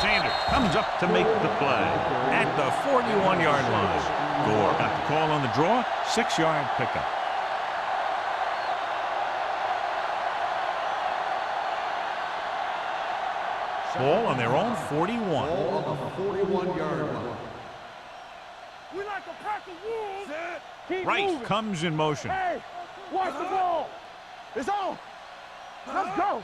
Sanders comes up to make the play at the 41-yard line. Gore got the call on the draw, 6-yard pickup. Ball on their own 41. Ball on the 41-yard line. We like a pack of wolves. Keep Rice moving. comes in motion. Hey, watch the ball. It's on. Let's go.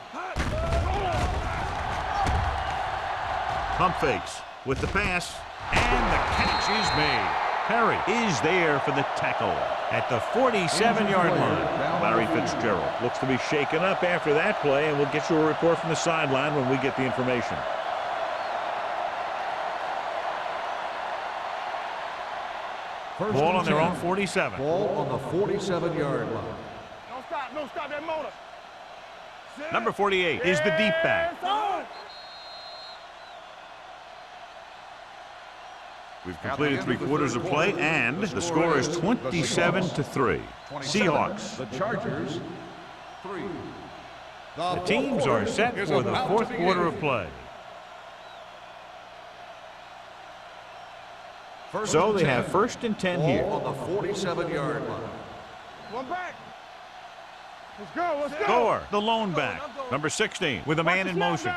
Pump fakes with the pass, and the catch is made. Perry is there for the tackle at the 47-yard line. Larry Fitzgerald looks to be shaken up after that play, and we'll get you a report from the sideline when we get the information. Ball on their own 47. Ball on the 47-yard line. Don't stop that motor. Number 48 is the deep back. It's on. We've completed 3 quarters of play, and the score is 27-3. Seahawks. The Chargers, 3. The teams are set for the fourth quarter of play. So they have first and 10 here. Ball on the 47-yard line. One back. Let's go. Let's go. Gore, the lone back. Number 16 with a man in motion.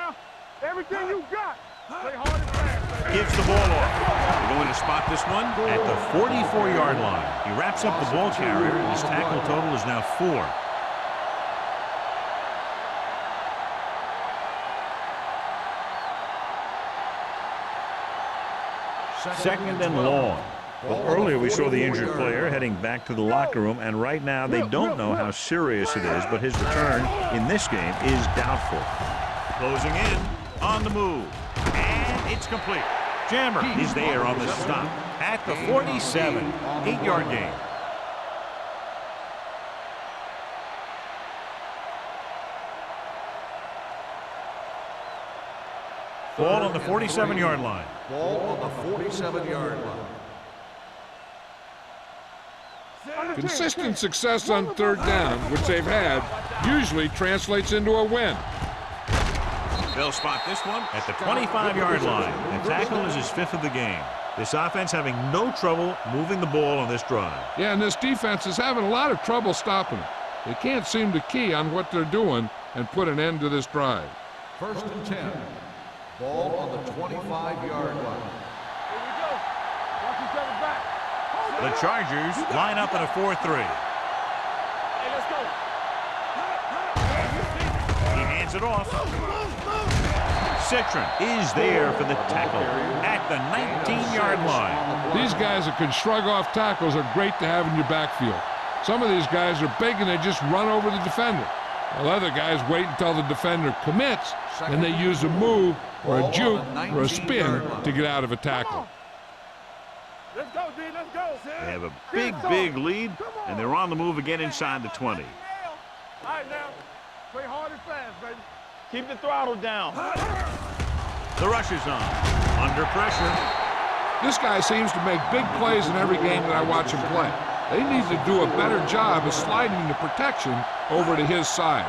Everything you got. Play hard and fast. Gives the ball off. They're going to spot this one at the 44-yard line. He wraps up the ball carrier, and his tackle total is now 4. Second and long. Well, earlier we saw the injured player heading back to the locker room, and right now they don't know how serious it is, but his return in this game is doubtful. Closing in, on the move, and it's complete. Jammer is there on the stop at the 47, 8-yard gain. Ball on the 47-yard line. Ball on the 47-yard line. Consistent success on third down, which they've had, usually translates into a win. They'll spot this one at the 25-yard line. The tackle is his 5th of the game. This offense having no trouble moving the ball on this drive. Yeah, and this defense is having a lot of trouble stopping them. They can't seem to key on what they're doing and put an end to this drive. First and 10. Ball on the 25-yard line. Here we go. Watch each other back. The Chargers line up in a 4-3. Hey, let's go. He hands it off. Citron is there for the tackle at the 19-yard line. These guys that can shrug off tackles are great to have in your backfield. Some of these guys are big and they just run over the defender. While other guys wait until the defender commits, and they use a move or a juke or a spin to get out of a tackle. Let's go, D. Let's go. They have a big lead, and they're on the move again inside the 20. All right, now. Play hard and fast, baby. Keep the throttle down. The rush is on. Under pressure. This guy seems to make big plays in every game that I watch him play. They need to do a better job of sliding the protection over to his side.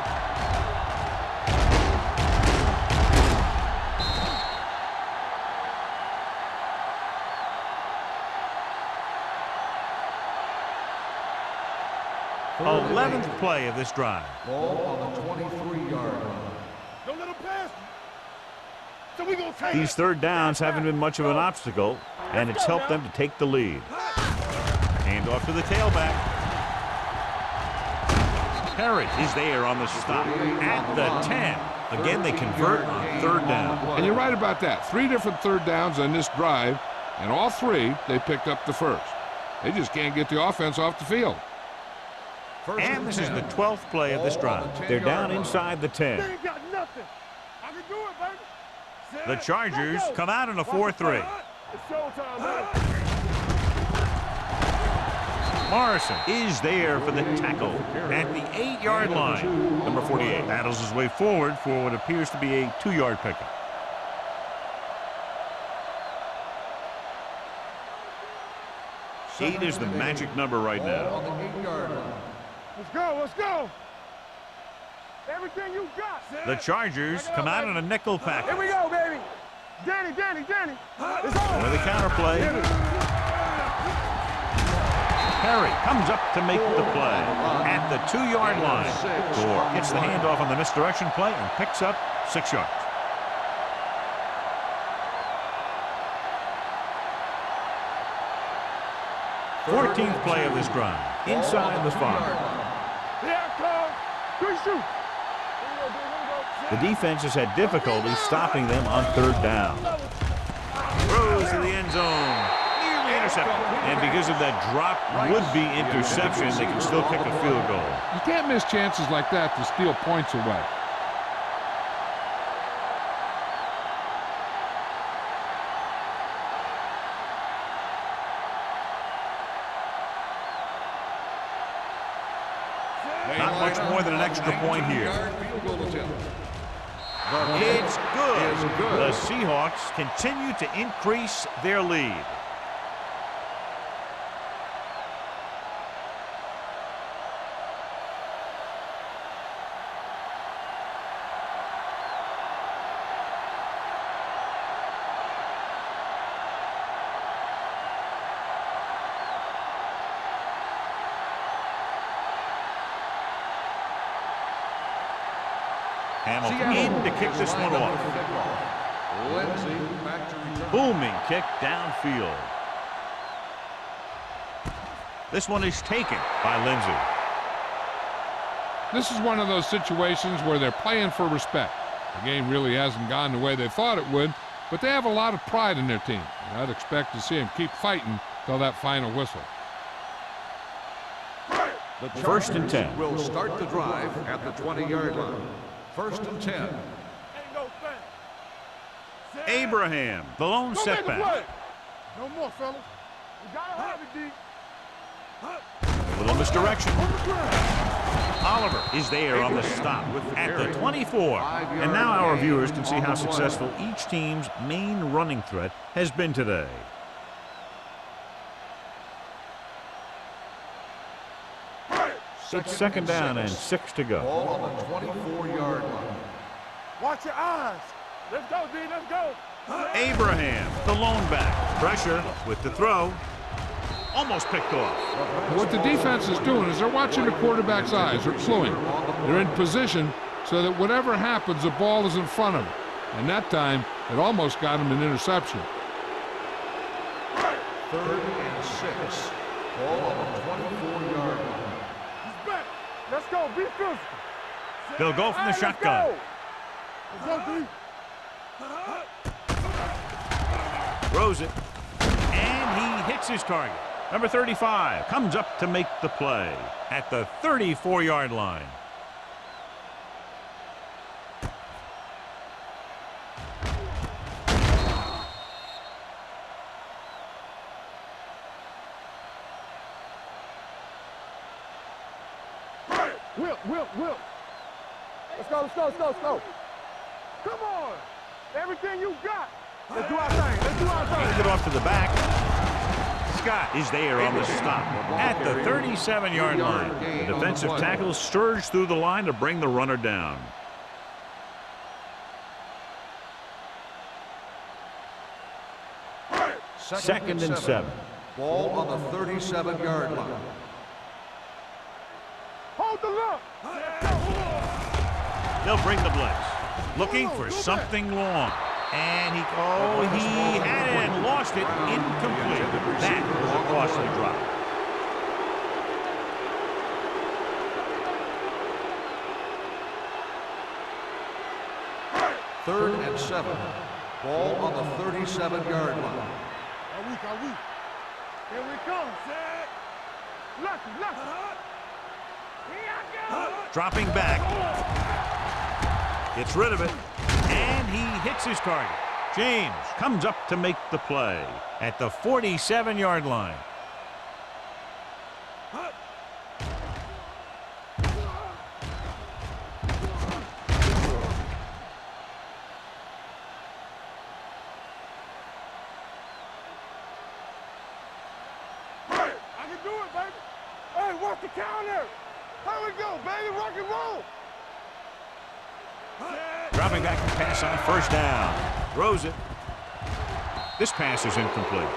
Oh, 11th play of this drive. Ball on the 23-yard line. Don't let him pass. So we gonna take These third downs haven't been much of an obstacle, and it's helped them to take the lead. Hand off to the tailback. Perry is there on the stop at the 10. Again, they convert on third down. And you're right about that. 3 different third downs on this drive, and all 3, they picked up the first. They just can't get the offense off the field. And this is the 12th play of this drive. They're down inside the 10. They ain't got nothing. I can do it, baby. The Chargers come out in a 4-3. It's showtime, man. Morrison is there for the tackle at the 8-yard line. Number 48 battles his way forward for what appears to be a 2-yard pickup. Eight is the magic number right now. On the 8-yard line. Let's go, let's go. Everything you got. The Chargers come out in a nickel Here package. we go, baby. Danny. It's on. With a counterplay. Perry comes up to make the play at the 2-yard line. Gore gets the handoff on the misdirection play and picks up 6 yards. Fourteenth play of this drive. Inside the 5. Here it comes. Good shoot. The defense has had difficulty stopping them on third down. Throws to the end zone. Nearly intercepted. And because of that drop would-be interception, they can still kick a field goal. You can't miss chances like that to steal points away. Not much more than an extra point here. It's good. The Seahawks continue to increase their lead. Hamilton in to kick this one off. Booming kick downfield. This one is taken by Lindsey. This is one of those situations where they're playing for respect. The game really hasn't gone the way they thought it would, but they have a lot of pride in their team. And I'd expect to see them keep fighting till that final whistle. The First and 10. will start the drive at the 20-yard line. First and 10. Ain't no thing. Abraham, the lone Go make a setback. play. No more, fellas. We gotta have it, D. Little misdirection. On the ground. Oliver is there on the stop at the 24. And now our viewers can see how successful each team's main running threat has been today. It's second down and 6 to go. Ball on the 24-yard line. Watch your eyes. Let's go, D. Let's go. Abraham, the lone back. Pressure with the throw. Almost picked off. What the defense is doing is they're watching the quarterback's eyes. They're cluing. They're in position so that whatever happens, the ball is in front of them. And that time, it almost got him an interception. Third and 6. Ball on the 24-yard line. He's back. Let's go. Be physical. They'll go from the Hey, let's shotgun. go. Let's go, D. Throws it. And he hits his target. Number 35 comes up to make the play at the 34-yard line. Whip. Let's go. Come on. Everything you got. Let's do our thing. Hand it off off to the back. Scott is there on the stop at the 37-yard line. The defensive tackle surged through the line to bring the runner down. Second and 7. Ball on the 37-yard line. Hold the look. They'll bring the blitz. Looking for something long. And he had it and lost it. Incomplete. That was a costly drop. Third and 7. Ball on the 37-yard line. Here we come, Zach. Lucky. Here I go. Dropping back. Gets rid of it. And he hits his target. James comes up to make the play at the 47-yard line. I can do it, baby. Hey, watch the counter. Here we go, baby. Rock and roll. Dropping back to pass on first down. Throws it. This pass is incomplete.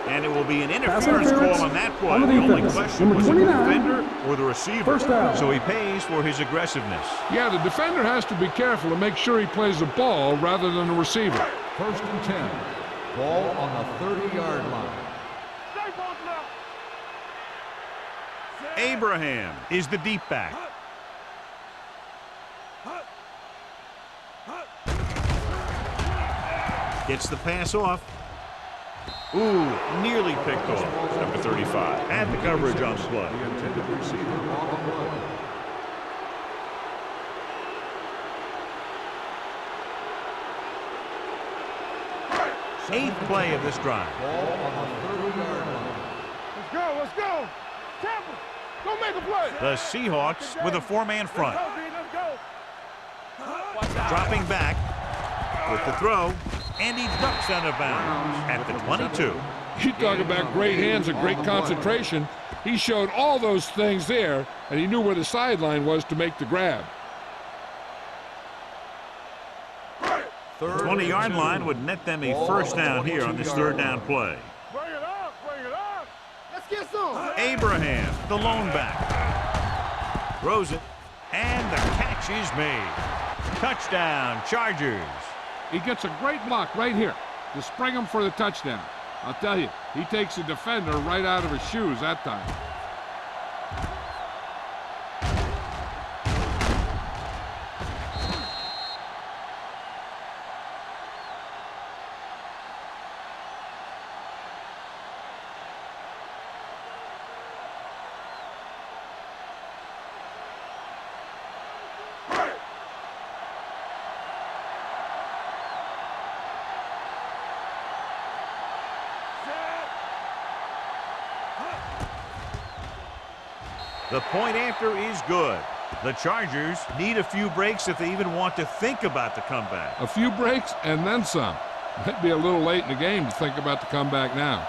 And it will be an interference call on that play. The only question was it the defender or the receiver. So he pays for his aggressiveness. Yeah, the defender has to be careful to make sure he plays the ball rather than the receiver. First and 10. Ball on the 30-yard line. Stay both left. Abraham is the deep back. Gets the pass off. Ooh, nearly picked off. Number 35. Had the coverage on the play. The intended receiver on the play. Eighth play of this drive. Ball on the 30-yard line. Let's go. Tampa, go make a play. The Seahawks with a four-man front. Let's go. Dropping back with the throw, and he ducks out of bounds at the 22. You talk about great hands and great concentration. He showed all those things there, and he knew where the sideline was to make the grab. 20-yard line would net them a first down here on this third down play. Bring it up. Let's get some. Abraham, the lone back. Throws it, and the catch is made. Touchdown, Chargers. He gets a great block right here to spring him for the touchdown. I'll tell you, he takes the defender right out of his shoes that time. The point after is good. The Chargers need a few breaks if they even want to think about the comeback. A few breaks and then some. Might be a little late in the game to think about the comeback now.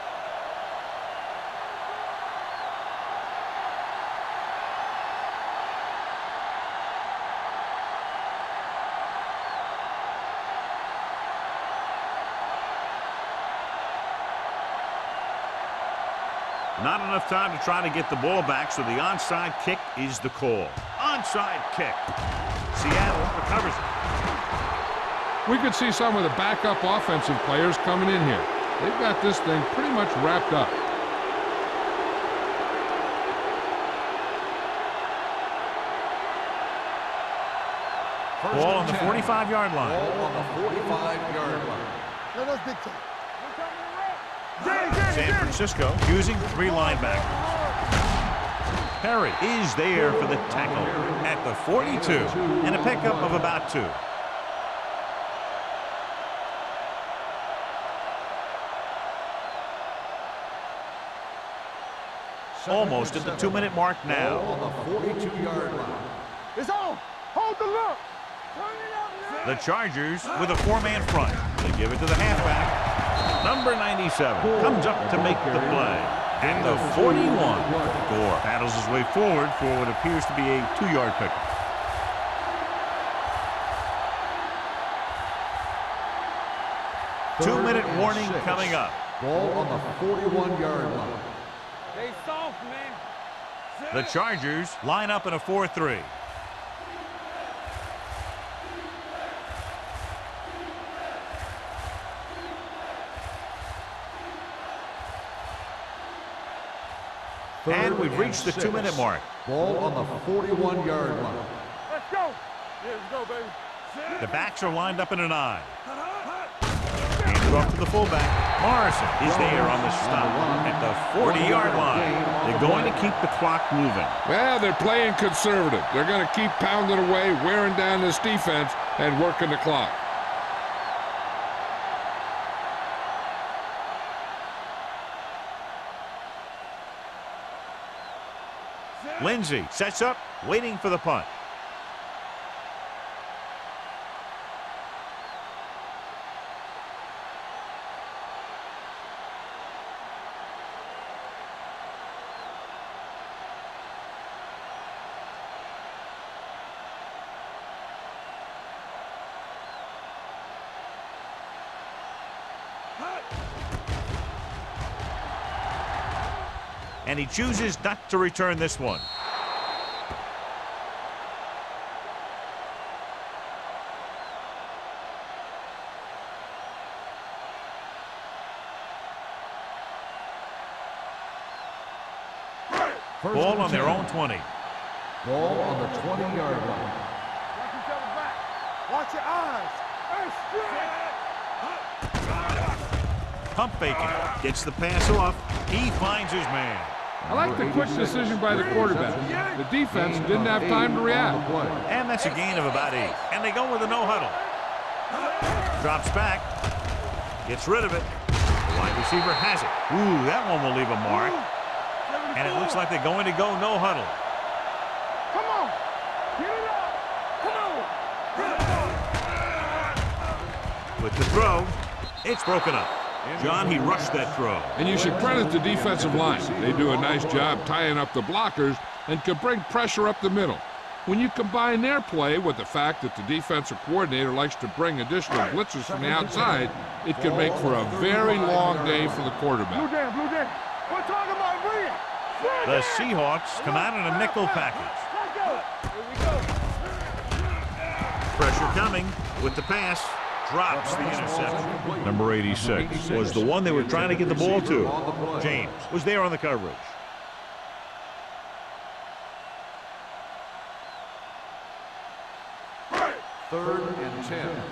Not enough time to try to get the ball back, so the onside kick is the call. Onside kick. Seattle recovers it. We could see some of the backup offensive players coming in here. They've got this thing pretty much wrapped up. Ball on the 45-yard line. Ball on the 45-yard line. Let us big time. San Francisco using three linebackers. Perry is there for the tackle at the 42 and a pickup of about 2. Almost at the 2-minute mark now. Ball on the 42-yard line. It's on. Hold the look. The Chargers with a four-man front. They give it to the halfback. Number 97 comes up to make the play. At the 41, Gore paddles his way forward for what appears to be a 2-yard pickup. Two-minute warning coming up. Ball on the 41-yard line. Stay soft, man. The Chargers line up in a 4-3. And we've reached the 2-minute mark. Ball on the 41-yard line. Let's go. Yeah, let's go, baby. The backs are lined up in an I. Hands off to the fullback. Morrison is there on the stop at the 40-yard line. They're going to keep the clock moving. Well, they're playing conservative. They're going to keep pounding away, wearing down this defense, and working the clock. Lindsey sets up, waiting for the punt. And he chooses not to return this one. Ball on their own 20. Ball on the 20-yard line. Watch each other back. Watch your eyes. Pump faking. Gets the pass off. He finds his man. I like the quick decision by the quarterback. The defense didn't have time to react. And that's a gain of about 8. And they go with a no huddle. Drops back. Gets rid of it. The wide receiver has it. Ooh, that one will leave a mark. And it looks like they're going to go no huddle. Come on. Get it up. Come on. With the throw, it's broken up. John, he rushed that throw. And you should credit the defensive line. They do a nice job tying up the blockers and can bring pressure up the middle. When you combine their play with the fact that the defensive coordinator likes to bring additional blitzes from the outside, it can make for a very long day for the quarterback. Blue Jam, Blue Jam. We're talking about bring it. The Seahawks come out in a nickel package. Let's go. Here we go. Pressure coming with the pass. Drops the interception. Number 86 was the one they were trying to get the ball to. James was there on the coverage. Third and 10.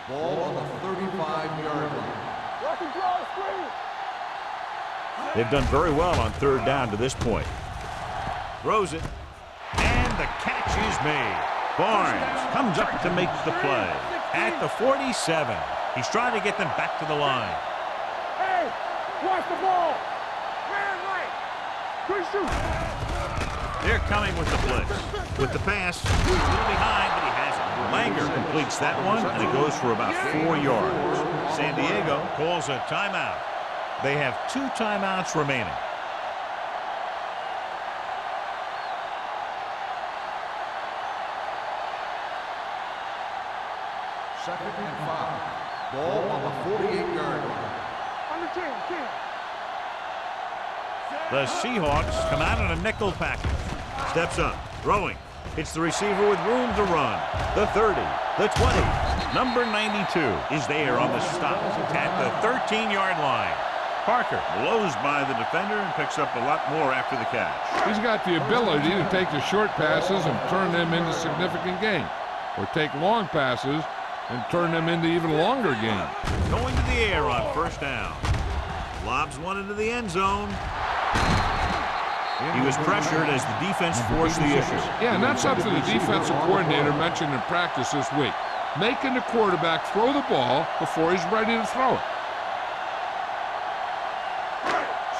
Ball on the 35-yard line. Watch him draw a screen. They've done very well on third down to this point. Throws it. And the catch is made. Barnes comes up to make the play. At the 47. He's trying to get them back to the line. Hey, watch the ball. Man, right. Good shoot. They're coming with the blitz. With the pass, he's a little behind, but he has it. Langer completes that one, and it goes for about 4 yards. San Diego calls a timeout. They have 2 timeouts remaining. Second and 5. Ball on the 48-yard line. On the 10. The Seahawks come out in a nickel package. Steps up, throwing. It's the receiver with room to run. The 30, the 20. Number 92 is there on the stop at the 13-yard line. Parker blows by the defender and picks up a lot more after the catch. He's got the ability to take the short passes and turn them into significant gains, or take long passes and turn them into even longer gains. Going to the air on first down. Lobs one into the end zone. He was pressured as the defense forced the issue. Yeah, and that's something the defensive coordinator mentioned in practice this week. Making the quarterback throw the ball before he's ready to throw it.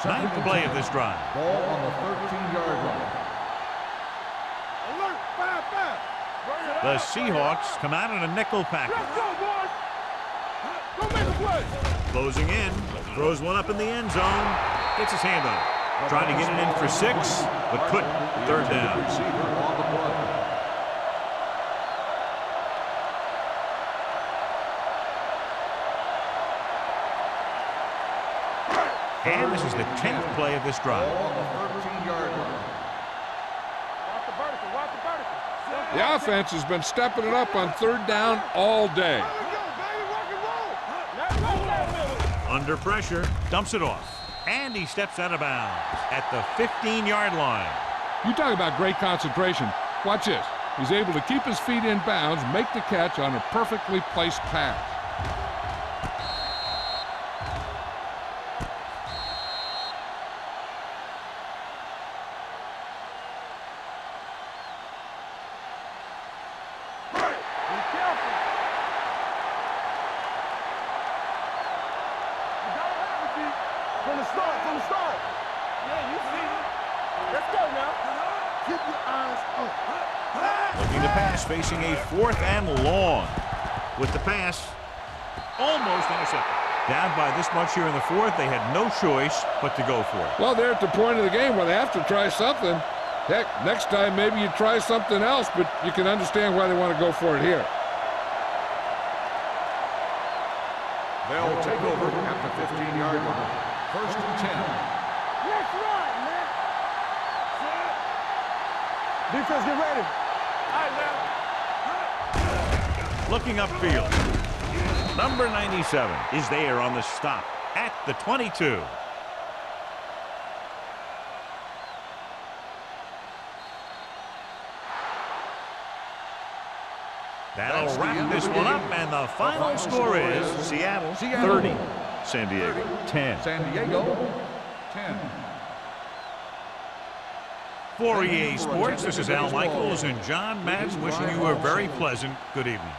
Ninth play of this drive. Ball on the 13-yard line. Alert, 5-5. The Seahawks come out in a nickel package. Let's go, boys. Go make a play. Closing in. Throws one up in the end zone. Gets his hand on it. Trying to get it in for 6, but couldn't. Third down. Receiver on the play. And this is the 10th play of this drive. On the 13-yard line. Watch the vertical, watch the vertical. The offense has been stepping it up on third down all day. There we go, baby, rock and roll. Now roll that middle. Under pressure, dumps it off. And he steps out of bounds at the 15-yard line. You talk about great concentration. Watch this. He's able to keep his feet in bounds, make the catch on a perfectly placed pass. Be careful. You gotta have it, D. From the start, from the start. Yeah, you see it. Let's go now. Keep your eyes up. Looking to pass, facing a 4th and long. With the pass, almost intercepted. Down by this much here in the 4th, they had no choice but to go for it. Well, they're at the point of the game where they have to try something. Heck, next time maybe you try something else, but you can understand why they want to go for it here. They'll take over at the 15-yard line. First and 10. Let's run, man. Defense, get ready. All right, now. Looking upfield. Number 97 is there on the stop at the 22. That'll wrap this one up, and the final score is Seattle 30, San Diego 10. San Diego, 10. For EA Sports, this is Al Michaels and John Madden wishing you a very pleasant good evening.